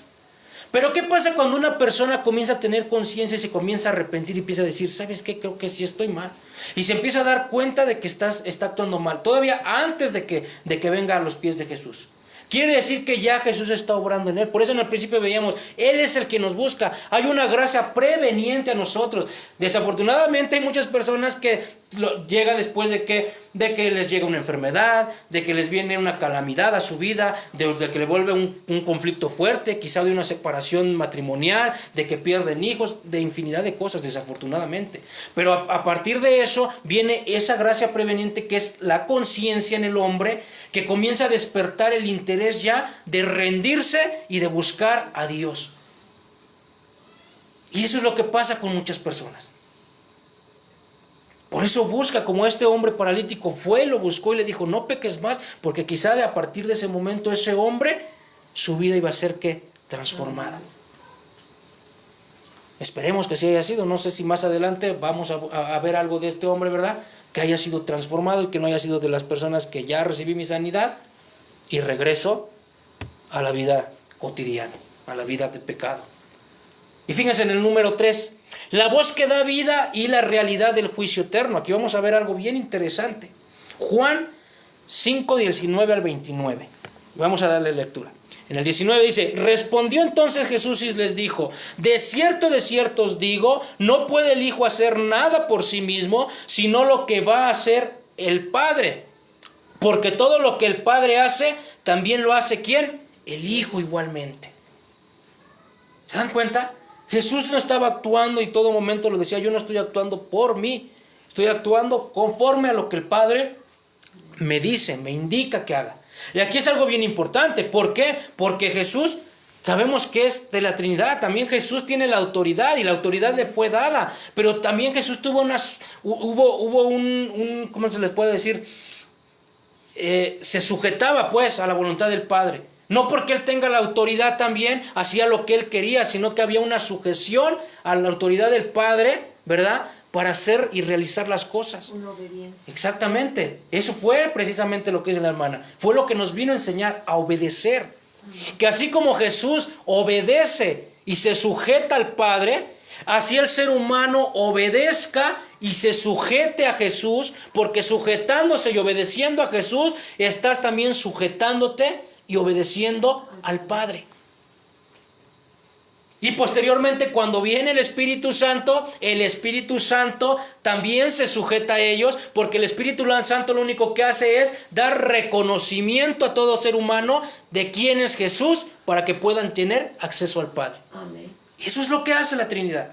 Pero ¿qué pasa cuando una persona comienza a tener conciencia y se comienza a arrepentir y empieza a decir, ¿sabes qué? Creo que sí estoy mal. Y se empieza a dar cuenta de que está actuando mal, todavía antes de que venga a los pies de Jesús. Quiere decir que ya Jesús está obrando en él. Por eso en el principio veíamos, Él es el que nos busca. Hay una gracia preveniente a nosotros. Desafortunadamente hay muchas personas que llega después de que les llega una enfermedad, de que les viene una calamidad a su vida, de que le vuelve un conflicto fuerte, quizá de una separación matrimonial, de que pierden hijos, de infinidad de cosas, desafortunadamente. Pero a partir de eso viene esa gracia preveniente que es la conciencia en el hombre, que comienza a despertar el interés ya de rendirse y de buscar a Dios. Y eso es lo que pasa con muchas personas. Por eso busca, como este hombre paralítico fue, lo buscó y le dijo, no peques más, porque quizá a partir de ese momento ese hombre, su vida iba a ser ¿qué? Transformada. Esperemos que sí haya sido. No sé si más adelante vamos a ver algo de este hombre, ¿verdad? Que haya sido transformado y que no haya sido de las personas que ya recibí mi sanidad y regreso a la vida cotidiana, a la vida de pecado. Y fíjense en el número 3, la voz que da vida y la realidad del juicio eterno. Aquí vamos a ver algo bien interesante. Juan 5, 19 al 29. Vamos a darle lectura. En el 19 dice, respondió entonces Jesús y les dijo, de cierto os digo, no puede el Hijo hacer nada por sí mismo, sino lo que va a hacer el Padre. Porque todo lo que el Padre hace, también lo hace ¿quién? El Hijo igualmente. ¿Se dan cuenta? Jesús no estaba actuando y todo momento lo decía, yo no estoy actuando por mí, estoy actuando conforme a lo que el Padre me dice, me indica que haga. Y aquí es algo bien importante. ¿Por qué? Porque Jesús, sabemos que es de la Trinidad. También Jesús tiene la autoridad y la autoridad le fue dada. Pero también Jesús tuvo ¿cómo se les puede decir? Se sujetaba pues a la voluntad del Padre. No porque Él tenga la autoridad también, hacía lo que Él quería, sino que había una sujeción a la autoridad del Padre, ¿verdad? Para hacer y realizar las cosas. Una obediencia. Exactamente. Eso fue precisamente lo que dice la hermana. Fue lo que nos vino a enseñar a obedecer. Que así como Jesús obedece y se sujeta al Padre, Así el ser humano obedezca y se sujete a Jesús, porque sujetándose y obedeciendo a Jesús, estás también sujetándote y obedeciendo al Padre. Y posteriormente, cuando viene el Espíritu Santo también se sujeta a ellos, porque el Espíritu Santo lo único que hace es dar reconocimiento a todo ser humano de quién es Jesús, para que puedan tener acceso al Padre. Amén. Y eso es lo que hace la Trinidad.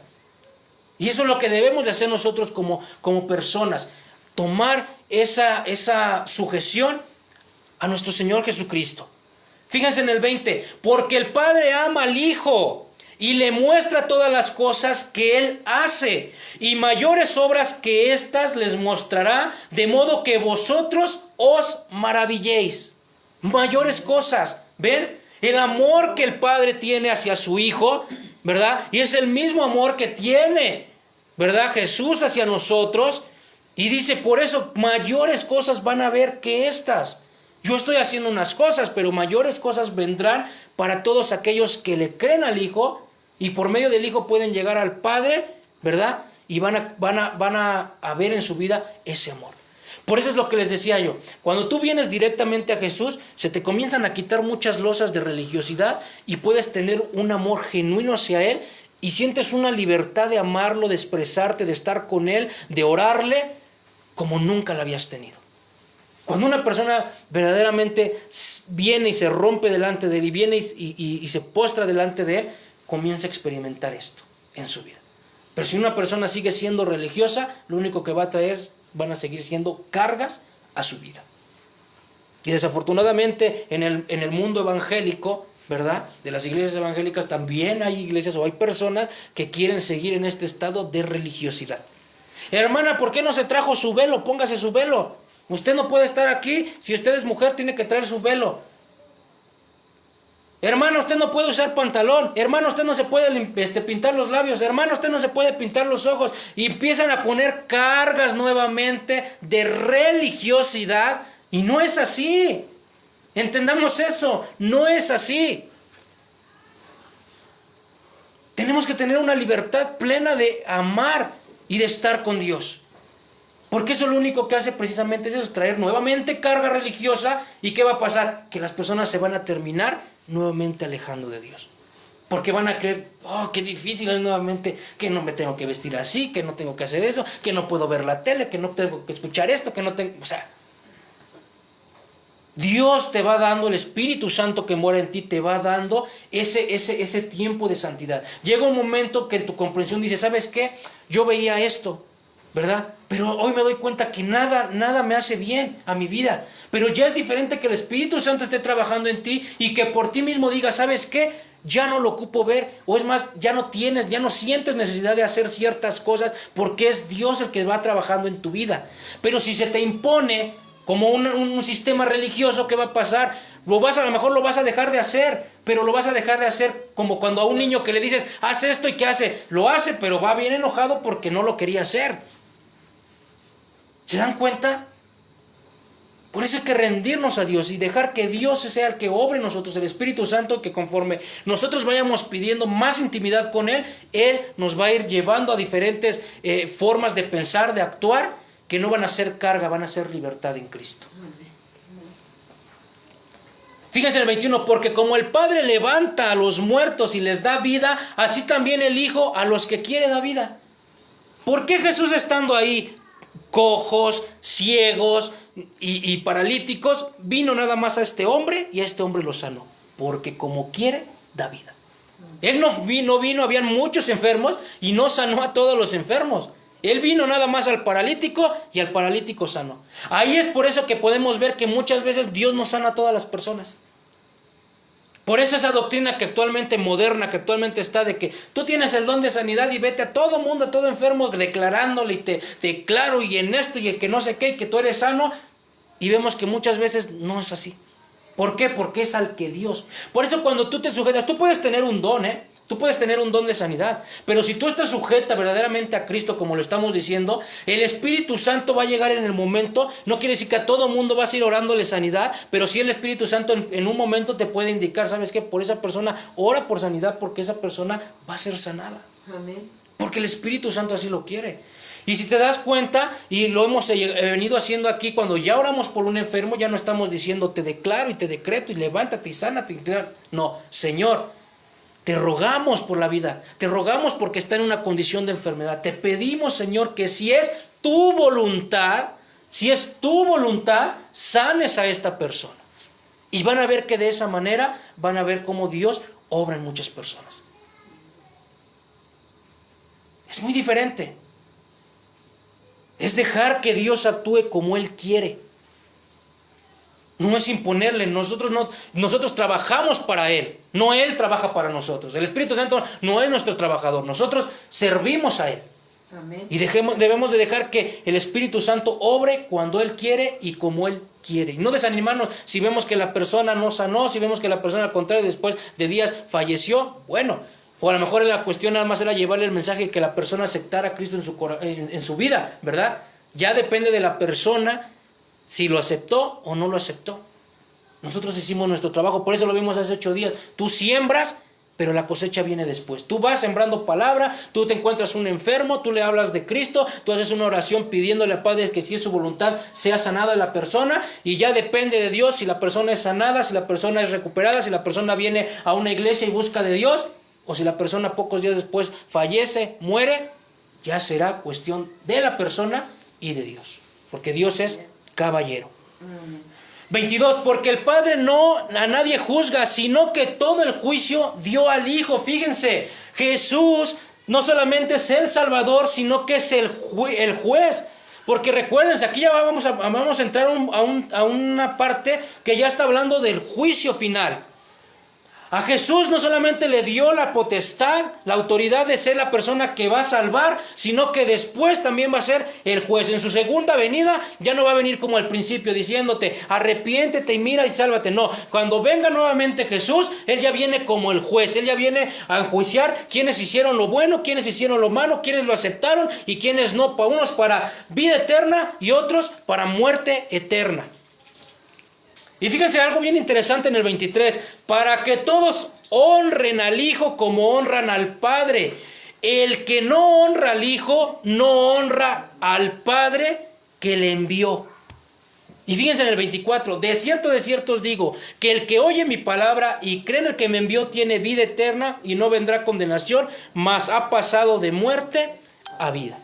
Y eso es lo que debemos de hacer nosotros como personas. Tomar esa sujeción a nuestro Señor Jesucristo. Fíjense en el 20. Porque el Padre ama al Hijo y le muestra todas las cosas que Él hace. Y mayores obras que éstas les mostrará, de modo que vosotros os maravilléis. Mayores cosas. ¿Ven? El amor que el Padre tiene hacia su Hijo, ¿verdad? Y es el mismo amor que tiene, ¿verdad?, Jesús hacia nosotros. Y dice, por eso mayores cosas van a ver que estas. Yo estoy haciendo unas cosas, pero mayores cosas vendrán para todos aquellos que le creen al Hijo, y por medio del Hijo pueden llegar al Padre, ¿verdad? Y van a ver en su vida ese amor. Por eso es lo que les decía yo. Cuando tú vienes directamente a Jesús, se te comienzan a quitar muchas losas de religiosidad y puedes tener un amor genuino hacia Él y sientes una libertad de amarlo, de expresarte, de estar con Él, de orarle como nunca la habías tenido. Cuando una persona verdaderamente viene y se rompe delante de Él y viene y se postra delante de Él, comienza a experimentar esto en su vida. Pero si una persona sigue siendo religiosa, lo único que va a traer van a seguir siendo cargas a su vida. Y desafortunadamente en el mundo evangélico, ¿verdad?, de las iglesias evangélicas, también hay iglesias o hay personas que quieren seguir en este estado de religiosidad. Hermana, ¿por qué no se trajo su velo? Póngase su velo. Usted no puede estar aquí. Si usted es mujer, tiene que traer su velo. Hermano, usted no puede usar pantalón. Hermano, usted no se puede pintar los labios. Hermano, usted no se puede pintar los ojos. Y empiezan a poner cargas nuevamente de religiosidad. Y no es así. Entendamos eso. No es así. Tenemos que tener una libertad plena de amar y de estar con Dios. Porque eso lo único que hace precisamente es eso, traer nuevamente carga religiosa. ¿Y qué va a pasar? Que las personas se van a terminar nuevamente alejando de Dios. Porque van a creer, oh, qué difícil es nuevamente, que no me tengo que vestir así, que no tengo que hacer eso, que no puedo ver la tele, que no tengo que escuchar esto, que no tengo... O sea, Dios te va dando, el Espíritu Santo que mora en ti te va dando ese tiempo de santidad. Llega un momento que en tu comprensión dices, ¿sabes qué? Yo veía esto, ¿verdad? Pero hoy me doy cuenta que nada me hace bien a mi vida. Pero ya es diferente que el Espíritu Santo esté trabajando en ti y que por ti mismo digas, ¿sabes qué? Ya no lo ocupo ver. O es más, ya no sientes necesidad de hacer ciertas cosas porque es Dios el que va trabajando en tu vida. Pero si se te impone como un sistema religioso, ¿qué va a pasar? A lo mejor lo vas a dejar de hacer, pero lo vas a dejar de hacer como cuando a un niño que le dices, haz esto, y ¿qué hace? Lo hace, pero va bien enojado porque no lo quería hacer. ¿Se dan cuenta? Por eso hay que rendirnos a Dios y dejar que Dios sea el que obre en nosotros, el Espíritu Santo, que conforme nosotros vayamos pidiendo más intimidad con Él, Él nos va a ir llevando a diferentes formas de pensar, de actuar, que no van a ser carga, van a ser libertad en Cristo. Fíjense en el 21, porque como el Padre levanta a los muertos y les da vida, así también el Hijo a los que quiere da vida. ¿Por qué Jesús, estando ahí, cojos, ciegos y paralíticos, vino nada más a este hombre y a este hombre lo sanó? Porque como quiere, da vida. Él no vino, habían muchos enfermos y no sanó a todos los enfermos. Él vino nada más al paralítico y al paralítico sanó. Ahí es por eso que podemos ver que muchas veces Dios no sana a todas las personas. Por eso esa doctrina que actualmente moderna, que actualmente está, de que tú tienes el don de sanidad y vete a todo mundo, a todo enfermo, declarándole y te declaro y en esto y el que no sé qué, y que tú eres sano, y vemos que muchas veces no es así. ¿Por qué? Porque es al que Dios. Por eso cuando tú te sujetas, tú puedes tener un don, tú puedes tener un don de sanidad, pero si tú estás sujeta verdaderamente a Cristo, como lo estamos diciendo, el Espíritu Santo va a llegar en el momento. No quiere decir que a todo mundo vas a ir orándole sanidad, pero sí el Espíritu Santo en un momento te puede indicar, ¿sabes qué? Por esa persona, ora por sanidad, porque esa persona va a ser sanada. Amén. Porque el Espíritu Santo así lo quiere. Y si te das cuenta, y lo hemos venido haciendo aquí, cuando ya oramos por un enfermo, ya no estamos diciendo te declaro y te decreto y levántate y sánate. No, Señor, te rogamos por la vida, te rogamos porque está en una condición de enfermedad. Te pedimos, Señor, que si es tu voluntad, sanes a esta persona. Y van a ver que de esa manera van a ver cómo Dios obra en muchas personas. Es muy diferente. Es dejar que Dios actúe como Él quiere. No es imponerle. Nosotros trabajamos para Él. No Él trabaja para nosotros. El Espíritu Santo no es nuestro trabajador. Nosotros servimos a Él. Amén. Y debemos de dejar que el Espíritu Santo obre cuando Él quiere y como Él quiere. Y no desanimarnos si vemos que la persona no sanó, si vemos que la persona al contrario después de días falleció. Bueno, o a lo mejor la cuestión nada más era llevarle el mensaje que la persona aceptara a Cristo en su vida, ¿verdad? Ya depende de la persona si lo aceptó o no lo aceptó. Nosotros hicimos nuestro trabajo, por eso lo vimos hace 8 días. Tú siembras, pero la cosecha viene después. Tú vas sembrando palabra, tú te encuentras un enfermo, tú le hablas de Cristo, tú haces una oración pidiéndole al Padre que si es su voluntad sea sanada la persona, y ya depende de Dios si la persona es sanada, si la persona es recuperada, si la persona viene a una iglesia y busca de Dios, o si la persona pocos días después fallece, muere, ya será cuestión de la persona y de Dios, porque Dios es caballero. 22, porque el Padre no a nadie juzga, sino que todo el juicio dio al Hijo. Fíjense, Jesús no solamente es el Salvador, sino que es el juez. Porque recuérdense, aquí ya vamos a entrar a una parte que ya está hablando del juicio final. A Jesús no solamente le dio la potestad, la autoridad de ser la persona que va a salvar, sino que después también va a ser el juez. En su segunda venida ya no va a venir como al principio diciéndote, arrepiéntete y mira y sálvate. No, cuando venga nuevamente Jesús, Él ya viene como el juez. Él ya viene a enjuiciar quienes hicieron lo bueno, quienes hicieron lo malo, quienes lo aceptaron y quienes no. Unos para vida eterna y otros para muerte eterna. Y fíjense algo bien interesante en el 23, para que todos honren al Hijo como honran al Padre. El que no honra al Hijo, no honra al Padre que le envió. Y fíjense en el 24, de cierto os digo, que el que oye mi palabra y cree en el que me envió tiene vida eterna y no vendrá condenación, mas ha pasado de muerte a vida.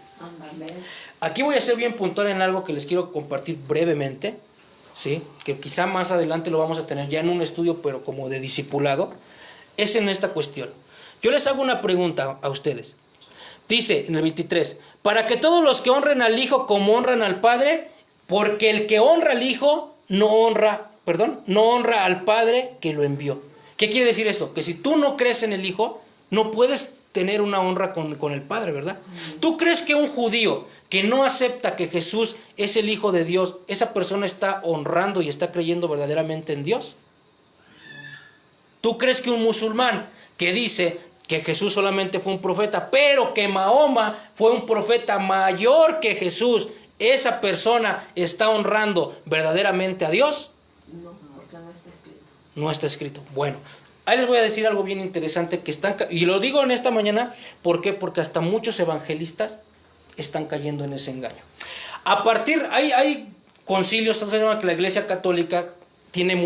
Aquí voy a ser bien puntual en algo que les quiero compartir brevemente. ¿Sí? Que quizá más adelante lo vamos a tener ya en un estudio, pero como de discipulado, es en esta cuestión. Yo les hago una pregunta a ustedes. Dice en el 23, para que todos los que honren al Hijo como honran al Padre, porque el que honra al Hijo no honra al Padre que lo envió. ¿Qué quiere decir eso? Que si tú no crees en el Hijo, no puedes tener una honra con el Padre, ¿verdad? ¿Tú crees que un judío que no acepta que Jesús es el Hijo de Dios, esa persona está honrando y está creyendo verdaderamente en Dios? ¿Tú crees que un musulmán que dice que Jesús solamente fue un profeta, pero que Mahoma fue un profeta mayor que Jesús, esa persona está honrando verdaderamente a Dios? No, porque no está escrito. No está escrito. Bueno, ahí les voy a decir algo bien interesante que y lo digo en esta mañana, ¿por qué? Porque hasta muchos evangelistas están cayendo en ese engaño. Hay concilios, se llama que la Iglesia Católica tiene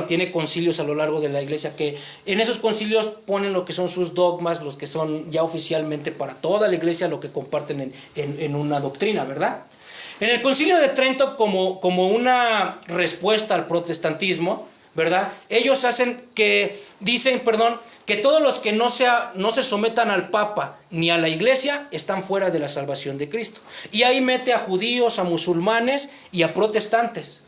tiene concilios a lo largo de la Iglesia, que en esos concilios ponen lo que son sus dogmas, los que son ya oficialmente para toda la Iglesia, lo que comparten en una doctrina, ¿verdad? En el Concilio de Trento, como una respuesta al protestantismo, ¿verdad? Ellos dicen que todos los que no se sometan al Papa ni a la Iglesia están fuera de la salvación de Cristo. Y ahí mete a judíos, a musulmanes y a protestantes.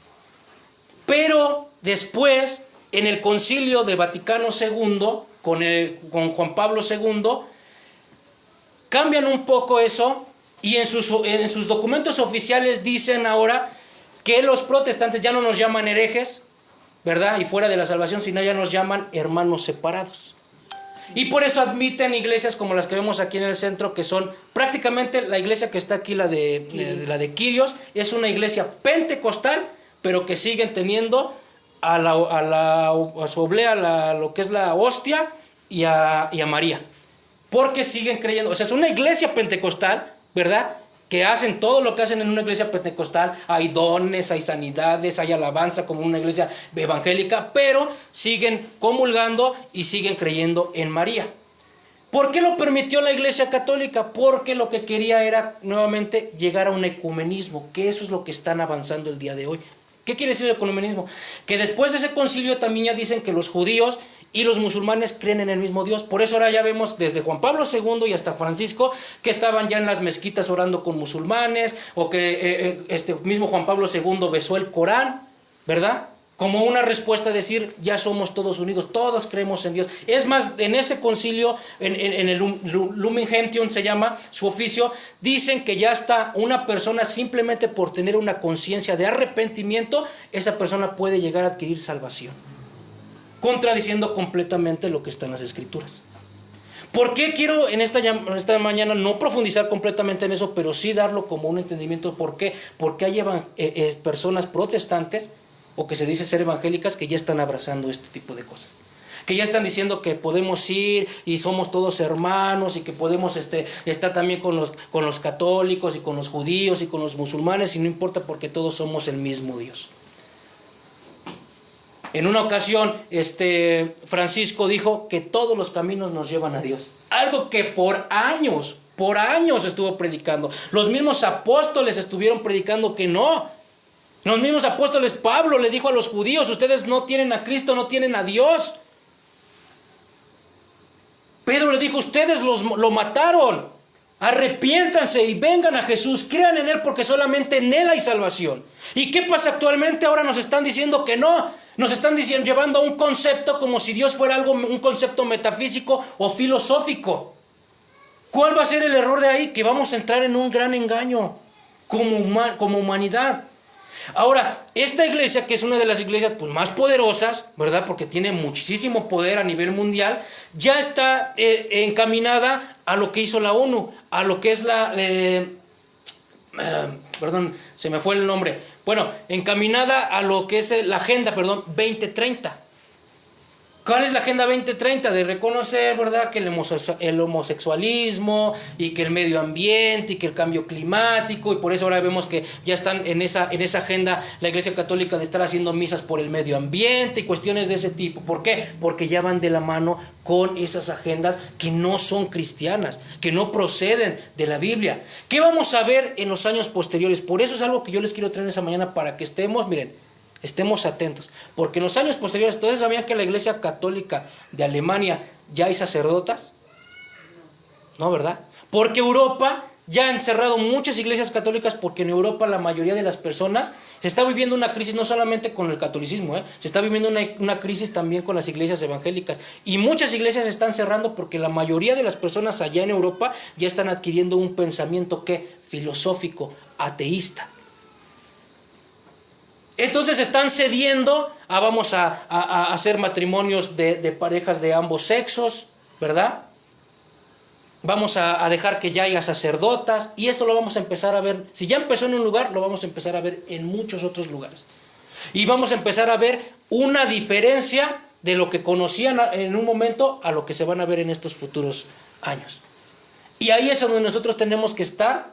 Pero después, en el Concilio de Vaticano II, con Juan Pablo II, cambian un poco eso y en sus documentos oficiales dicen ahora que los protestantes ya no nos llaman herejes, ¿verdad? Y fuera de la salvación, sino ya nos llaman hermanos separados. Y por eso admiten iglesias como las que vemos aquí en el centro, que son prácticamente la iglesia que está aquí, la de Quirios, es una iglesia pentecostal, pero que siguen teniendo a su oblea lo que es la hostia y a María. porque siguen creyendo. O sea, es una iglesia pentecostal, ¿verdad?, que hacen todo lo que hacen en una iglesia pentecostal. Hay dones, hay sanidades, hay alabanza como una iglesia evangélica, pero siguen comulgando y siguen creyendo en María. ¿Por qué lo permitió la iglesia católica? Porque lo que quería era nuevamente llegar a un ecumenismo, que eso es lo que están avanzando el día de hoy. ¿Qué quiere decir el ecumenismo? Que después de ese concilio también ya dicen que los judíos y los musulmanes creen en el mismo Dios. Por eso ahora ya vemos desde Juan Pablo II y hasta Francisco que estaban ya en las mezquitas orando con musulmanes, o que este mismo Juan Pablo II besó el Corán, ¿verdad?, como una respuesta a decir, ya somos todos unidos, todos creemos en Dios. Es más, en ese concilio, en el Lumen Gentium se llama su oficio, dicen que ya está una persona simplemente por tener una conciencia de arrepentimiento, esa persona puede llegar a adquirir salvación, contradiciendo completamente lo que está en las Escrituras. ¿Por qué quiero en esta mañana no profundizar completamente en eso, pero sí darlo como un entendimiento? ¿Por qué? Porque hay personas protestantes, o que se dice ser evangélicas, que ya están abrazando este tipo de cosas, que ya están diciendo que podemos ir y somos todos hermanos, y que podemos estar también con los católicos y con los judíos y con los musulmanes, y no importa porque todos somos el mismo Dios. En una ocasión, Francisco dijo que todos los caminos nos llevan a Dios. Algo que por años estuvo predicando. Los mismos apóstoles estuvieron predicando que no. Los mismos apóstoles, Pablo le dijo a los judíos, ustedes no tienen a Cristo, no tienen a Dios. Pedro le dijo, ustedes lo mataron. Arrepiéntanse y vengan a Jesús, crean en Él, porque solamente en Él hay salvación. ¿Y qué pasa actualmente? Ahora nos están diciendo que no. Nos están llevando a un concepto como si Dios fuera un concepto metafísico o filosófico. ¿Cuál va a ser el error de ahí? Que vamos a entrar en un gran engaño como humanidad. Ahora, esta iglesia, que es una de las iglesias más poderosas, ¿verdad?, porque tiene muchísimo poder a nivel mundial, ya está encaminada a lo que hizo la ONU, a lo que es perdón, se me fue el nombre. Bueno, encaminada a lo que es la Agenda 2030. ¿Cuál es la Agenda 2030? De reconocer, ¿verdad?, que el homosexualismo, y que el medio ambiente, y que el cambio climático, y por eso ahora vemos que ya están en esa agenda la Iglesia Católica, de estar haciendo misas por el medio ambiente y cuestiones de ese tipo. ¿Por qué? Porque ya van de la mano con esas agendas que no son cristianas, que no proceden de la Biblia. ¿Qué vamos a ver en los años posteriores? Por eso es algo que yo les quiero traer esa mañana, para que estemos atentos, porque en los años posteriores, ¿ustedes sabían que en la Iglesia Católica de Alemania ya hay sacerdotas? No, ¿verdad? Porque Europa ya ha encerrado muchas iglesias católicas, porque en Europa la mayoría de las personas se está viviendo una crisis, no solamente con el catolicismo, se está viviendo una crisis también con las iglesias evangélicas, y muchas iglesias se están cerrando porque la mayoría de las personas allá en Europa ya están adquiriendo un pensamiento filosófico, ateísta. Entonces están cediendo vamos a hacer matrimonios de parejas de ambos sexos, ¿verdad? Vamos a dejar que ya haya sacerdotas, y esto lo vamos a empezar a ver. Si ya empezó en un lugar, lo vamos a empezar a ver en muchos otros lugares. Y vamos a empezar a ver una diferencia de lo que conocían en un momento a lo que se van a ver en estos futuros años. Y ahí es donde nosotros tenemos que estar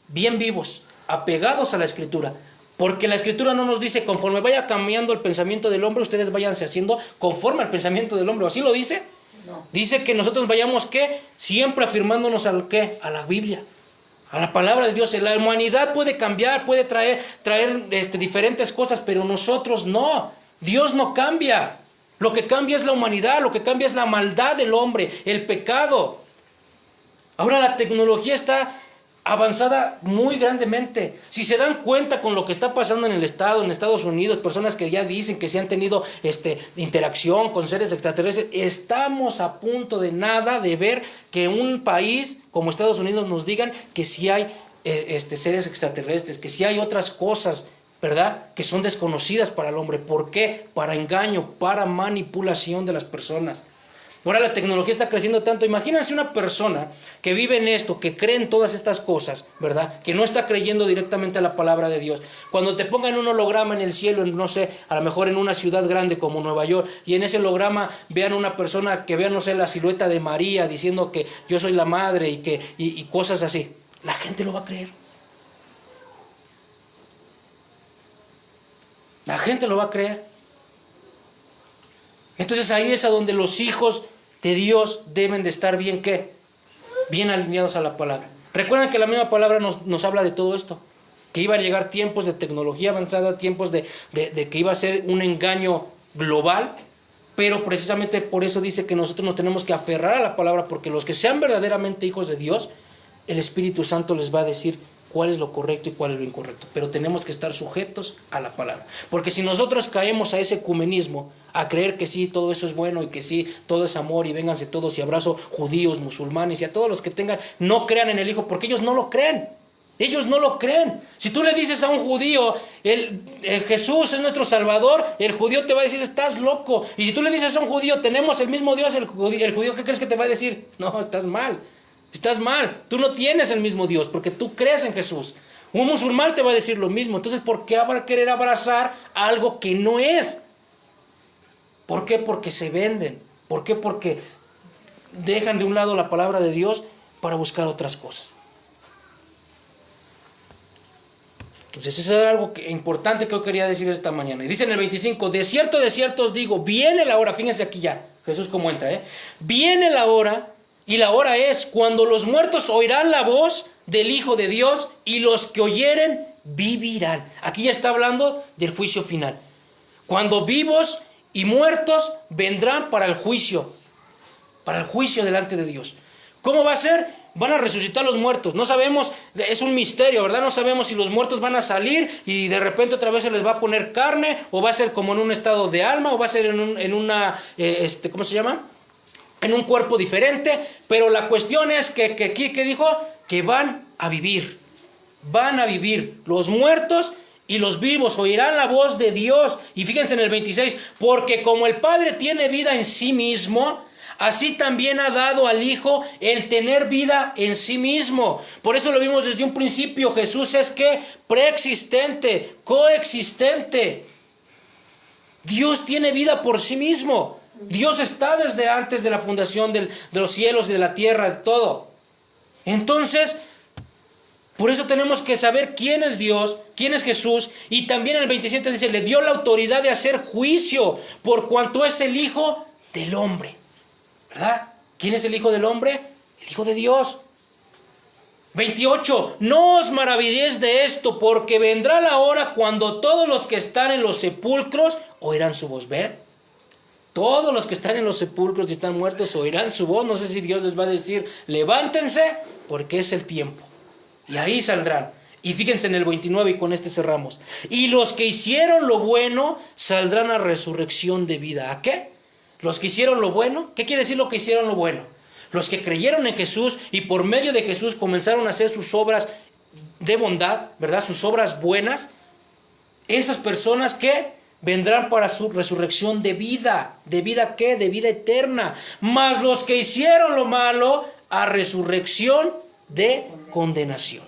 bien vivos, apegados a la Escritura. Porque la Escritura no nos dice, conforme vaya cambiando el pensamiento del hombre, ustedes váyanse haciendo conforme al pensamiento del hombre. ¿Así lo dice? No. Dice que nosotros vayamos, siempre afirmándonos a la Biblia, a la palabra de Dios. La humanidad puede cambiar, puede traer diferentes cosas, pero nosotros no. Dios no cambia. Lo que cambia es la humanidad, lo que cambia es la maldad del hombre, el pecado. Ahora la tecnología está avanzada muy grandemente. Si se dan cuenta con lo que está pasando en Estados Unidos, personas que ya dicen que se han tenido interacción con seres extraterrestres, estamos a punto de ver que un país como Estados Unidos nos digan que sí hay seres extraterrestres, que sí hay otras cosas, ¿verdad?, que son desconocidas para el hombre. ¿Por qué? Para engaño, para manipulación de las personas. Ahora la tecnología está creciendo tanto. Imagínense una persona que vive en esto, que cree en todas estas cosas, ¿verdad? Que no está creyendo directamente a la palabra de Dios. Cuando te pongan un holograma en el cielo, no sé, a lo mejor en una ciudad grande como Nueva York, y en ese holograma vean una persona que vea, no sé, la silueta de María diciendo que yo soy la madre y cosas así. La gente lo va a creer. La gente lo va a creer. Entonces ahí es a donde los hijos de Dios deben de estar bien, ¿qué? Bien alineados a la palabra. Recuerden que la misma palabra nos habla de todo esto. Que iban a llegar tiempos de tecnología avanzada, tiempos de que iba a ser un engaño global. Pero precisamente por eso dice que nosotros nos tenemos que aferrar a la palabra, porque los que sean verdaderamente hijos de Dios, el Espíritu Santo les va a decir cuál es lo correcto y cuál es lo incorrecto. Pero tenemos que estar sujetos a la palabra. Porque si nosotros caemos a ese ecumenismo, a creer que sí, todo eso es bueno y que sí, todo es amor y vénganse todos y abrazo judíos, musulmanes y a todos los que tengan, no crean en el Hijo, porque ellos no lo creen. Ellos no lo creen. Si tú le dices a un judío, Jesús es nuestro Salvador, el judío te va a decir, estás loco. Y si tú le dices a un judío, tenemos el mismo Dios, el judío, ¿qué crees que te va a decir? No, estás mal. Estás mal. Tú no tienes el mismo Dios porque tú crees en Jesús. Un musulmán te va a decir lo mismo. Entonces, ¿por qué habrá querer abrazar algo que no es? ¿Por qué? Porque se venden. ¿Por qué? Porque dejan de un lado la palabra de Dios para buscar otras cosas. Entonces, eso es algo importante que yo quería decir esta mañana. Y dice en el 25, de cierto os digo, viene la hora, fíjense aquí ya, Jesús cómo entra, viene la hora, y la hora es cuando los muertos oirán la voz del Hijo de Dios, y los que oyeren vivirán. Aquí ya está hablando del juicio final. Cuando vivos y muertos vendrán para el juicio delante de Dios. ¿Cómo va a ser? Van a resucitar los muertos. No sabemos, es un misterio, ¿verdad? No sabemos si los muertos van a salir y de repente otra vez se les va a poner carne, o va a ser como en un estado de alma, o va a ser en una, ¿cómo se llama? En un cuerpo diferente. Pero la cuestión es que aquí, ¿qué dijo? Que van a vivir. Van a vivir. Los muertos y los vivos oirán la voz de Dios. Y fíjense en el 26, porque como el Padre tiene vida en sí mismo, así también ha dado al Hijo el tener vida en sí mismo. Por eso lo vimos desde un principio. Jesús es que preexistente, coexistente. Dios tiene vida por sí mismo. Dios está desde antes de la fundación de los cielos y de la tierra, de todo. Entonces, por eso tenemos que saber quién es Dios, quién es Jesús. Y también en el 27 dice, le dio la autoridad de hacer juicio por cuanto es el Hijo del Hombre. ¿Verdad? ¿Quién es el Hijo del Hombre? El Hijo de Dios. 28. No os maravilléis de esto, porque vendrá la hora cuando todos los que están en los sepulcros oirán su voz. ¿Ver? Todos los que están en los sepulcros y están muertos oirán su voz. No sé si Dios les va a decir, levántense, porque es el tiempo. Y ahí saldrán. Y fíjense en el 29 y con este cerramos. Y los que hicieron lo bueno saldrán a resurrección de vida. ¿A qué? Los que hicieron lo bueno. ¿Qué quiere decir lo que hicieron lo bueno? Los que creyeron en Jesús y por medio de Jesús comenzaron a hacer sus obras de bondad, ¿verdad? Sus obras buenas. Esas personas que vendrán para su resurrección de vida. ¿De vida qué? De vida eterna. Mas los que hicieron lo malo, a resurrección de condenación.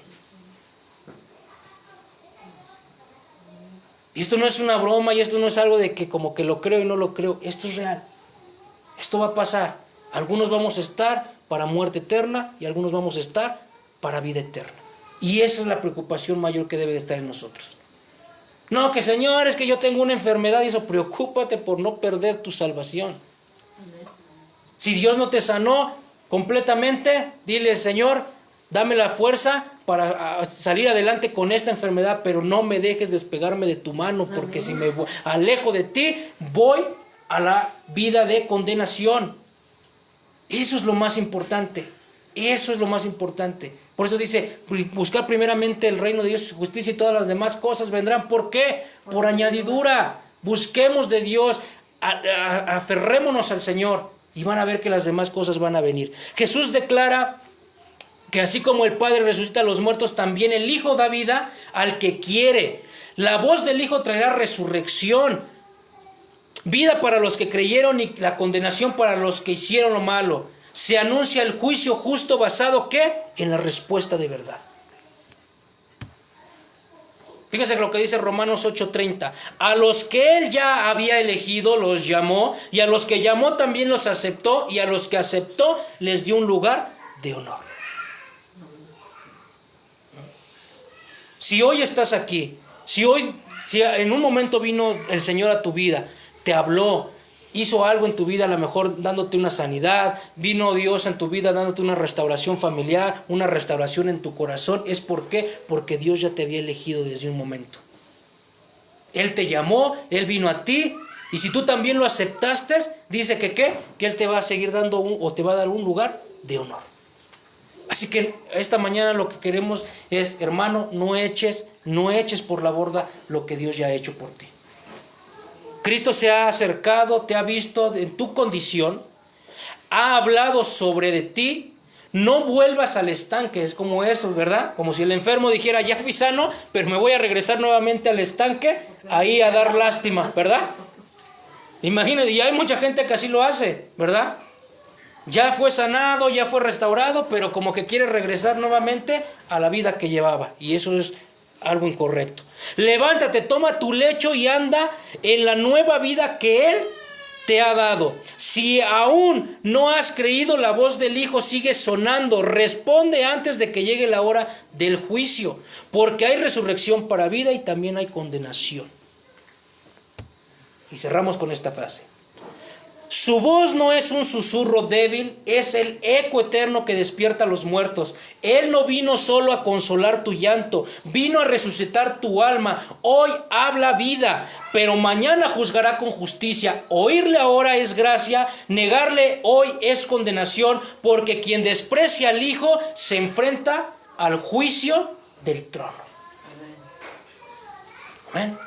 Y esto no es una broma, y esto no es algo de que como que lo creo y no lo creo. Esto es real. Esto va a pasar. Algunos vamos a estar para muerte eterna y algunos vamos a estar para vida eterna. Y esa es la preocupación mayor que debe de estar en nosotros. No, que Señor, es que yo tengo una enfermedad y eso, preocúpate por no perder tu salvación. Si Dios no te sanó completamente, dile, Señor, dame la fuerza para salir adelante con esta enfermedad, pero no me dejes despegarme de tu mano, porque si me alejo de ti, voy a la vida de condenación. Eso es lo más importante. Eso es lo más importante. Por eso dice, buscar primeramente el reino de Dios y su justicia y todas las demás cosas vendrán. ¿Por qué? Por añadidura. Busquemos de Dios, aferrémonos al Señor y van a ver que las demás cosas van a venir. Jesús declara que así como el Padre resucita a los muertos, también el Hijo da vida al que quiere. La voz del Hijo traerá resurrección. vida para los que creyeron y la condenación para los que hicieron lo malo. Se anuncia el juicio justo basado, ¿qué? En la respuesta de verdad. Fíjense lo que dice Romanos 8:30. A los que Él ya había elegido los llamó, y a los que llamó también los aceptó, y a los que aceptó les dio un lugar de honor. Si hoy estás aquí, si en un momento vino el Señor a tu vida, te habló, hizo algo en tu vida, a lo mejor dándote una sanidad, vino Dios en tu vida dándote una restauración familiar, una restauración en tu corazón, ¿es por qué? Porque Dios ya te había elegido desde un momento. Él te llamó, Él vino a ti, y si tú también lo aceptaste, dice que ¿qué? Que Él te va a seguir dando o te va a dar un lugar de honor. Así que esta mañana lo que queremos es, hermano, no eches por la borda lo que Dios ya ha hecho por ti. Cristo se ha acercado, te ha visto en tu condición, ha hablado sobre de ti. No vuelvas al estanque, es como eso, ¿verdad? Como si el enfermo dijera, ya fui sano, pero me voy a regresar nuevamente al estanque, ahí a dar lástima, ¿verdad? Imagínate, y hay mucha gente que así lo hace, ¿verdad? Ya fue sanado, ya fue restaurado, pero como que quiere regresar nuevamente a la vida que llevaba. Y eso es algo incorrecto. Levántate, toma tu lecho y anda en la nueva vida que Él te ha dado. Si aún no has creído, la voz del Hijo sigue sonando. Responde antes de que llegue la hora del juicio, porque hay resurrección para vida y también hay condenación. Y cerramos con esta frase. Su voz no es un susurro débil, es el eco eterno que despierta a los muertos. Él no vino solo a consolar tu llanto, vino a resucitar tu alma. Hoy habla vida, pero mañana juzgará con justicia. Oírle ahora es gracia, negarle hoy es condenación, porque quien desprecia al Hijo se enfrenta al juicio del trono. Amén.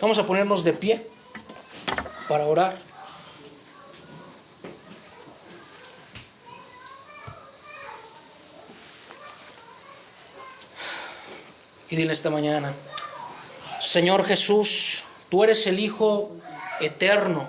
Vamos a ponernos de pie para orar. Y dile esta mañana, Señor Jesús, tú eres el Hijo eterno,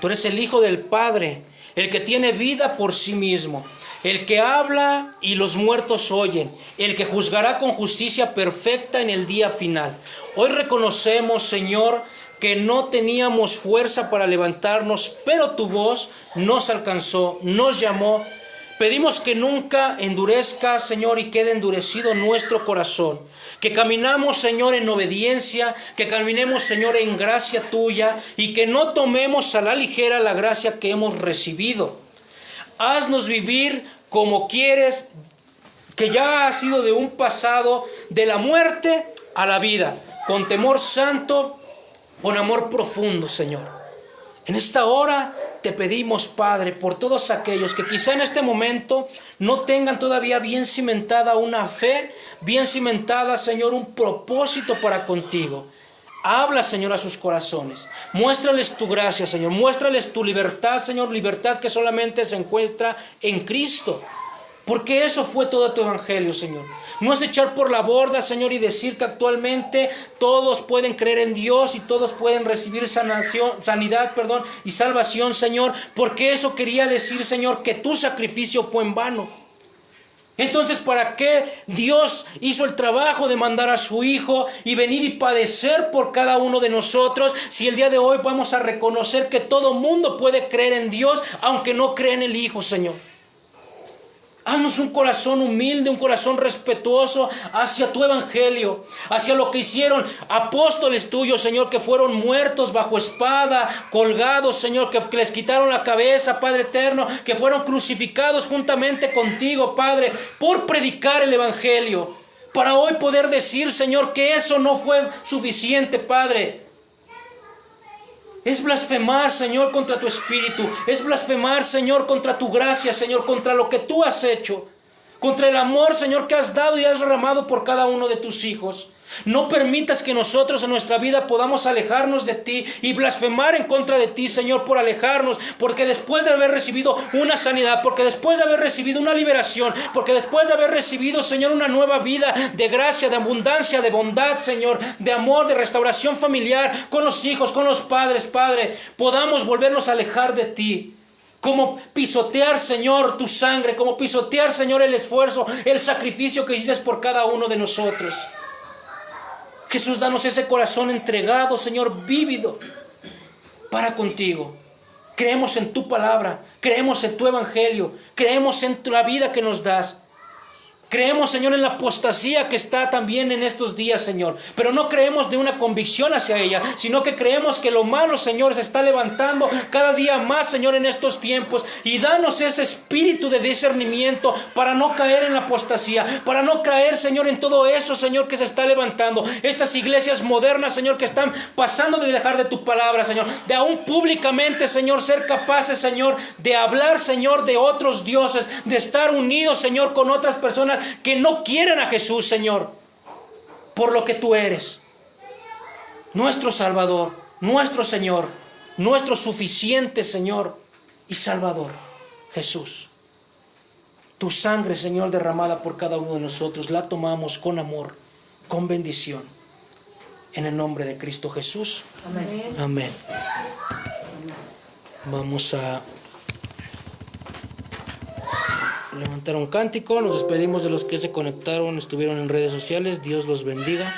tú eres el Hijo del Padre, el que tiene vida por sí mismo, el que habla y los muertos oyen, el que juzgará con justicia perfecta en el día final. Hoy reconocemos, Señor, que no teníamos fuerza para levantarnos, pero tu voz nos alcanzó, nos llamó. Pedimos que nunca endurezca, Señor, y quede endurecido nuestro corazón. Que caminamos, Señor, en obediencia, que caminemos, Señor, en gracia tuya y que no tomemos a la ligera la gracia que hemos recibido. Haznos vivir como quieres, que ya ha sido de un pasado de la muerte a la vida, con temor santo, con amor profundo, Señor. En esta hora te pedimos, Padre, por todos aquellos que quizá en este momento no tengan todavía bien cimentada una fe, bien cimentada, Señor, un propósito para contigo. Habla, Señor, a sus corazones. Muéstrales tu gracia, Señor. Muéstrales tu libertad, Señor, libertad que solamente se encuentra en Cristo. Porque eso fue todo tu evangelio, Señor. No es echar por la borda, Señor, y decir que actualmente todos pueden creer en Dios y todos pueden recibir sanidad y salvación, Señor. Porque eso quería decir, Señor, que tu sacrificio fue en vano. Entonces, ¿para qué Dios hizo el trabajo de mandar a su Hijo y venir y padecer por cada uno de nosotros? Si el día de hoy vamos a reconocer que todo mundo puede creer en Dios, aunque no cree en el Hijo, Señor. Haznos un corazón humilde, un corazón respetuoso hacia tu evangelio, hacia lo que hicieron apóstoles tuyos, Señor, que fueron muertos bajo espada, colgados, Señor, que les quitaron la cabeza, Padre eterno, que fueron crucificados juntamente contigo, Padre, por predicar el evangelio. Para hoy poder decir, Señor, que eso no fue suficiente, Padre. Es blasfemar, Señor, contra tu espíritu. Es blasfemar, Señor, contra tu gracia, Señor, contra lo que tú has hecho. Contra el amor, Señor, que has dado y has derramado por cada uno de tus hijos. No permitas que nosotros en nuestra vida podamos alejarnos de ti y blasfemar en contra de ti, Señor, por alejarnos, porque después de haber recibido una sanidad, porque después de haber recibido una liberación, porque después de haber recibido, Señor, una nueva vida de gracia, de abundancia, de bondad, Señor, de amor, de restauración familiar con los hijos, con los padres, Padre, podamos volvernos a alejar de ti. Como pisotear, Señor, tu sangre, como pisotear, Señor, el esfuerzo, el sacrificio que hiciste por cada uno de nosotros. Jesús, danos ese corazón entregado, Señor, vívido para contigo. Creemos en tu palabra, creemos en tu evangelio, creemos en la vida que nos das. Creemos, Señor, en la apostasía que está también en estos días, Señor. Pero no creemos de una convicción hacia ella, sino que creemos que lo malo, Señor, se está levantando cada día más, Señor, en estos tiempos. Y danos ese espíritu de discernimiento para no caer en la apostasía, para no caer, Señor, en todo eso, Señor, que se está levantando. Estas iglesias modernas, Señor, que están pasando de dejar de tu palabra, Señor. De aún públicamente, Señor, ser capaces, Señor, de hablar, Señor, de otros dioses, de estar unidos, Señor, con otras personas que no quieren a Jesús, Señor, por lo que tú eres, nuestro Salvador, nuestro Señor, nuestro suficiente Señor y Salvador, Jesús. Tu sangre, Señor, derramada por cada uno de nosotros, la tomamos con amor, con bendición, en el nombre de Cristo Jesús. Amén. Amén. Vamos a levantar un cántico. Nos despedimos de los que se conectaron, estuvieron en redes sociales. Dios los bendiga.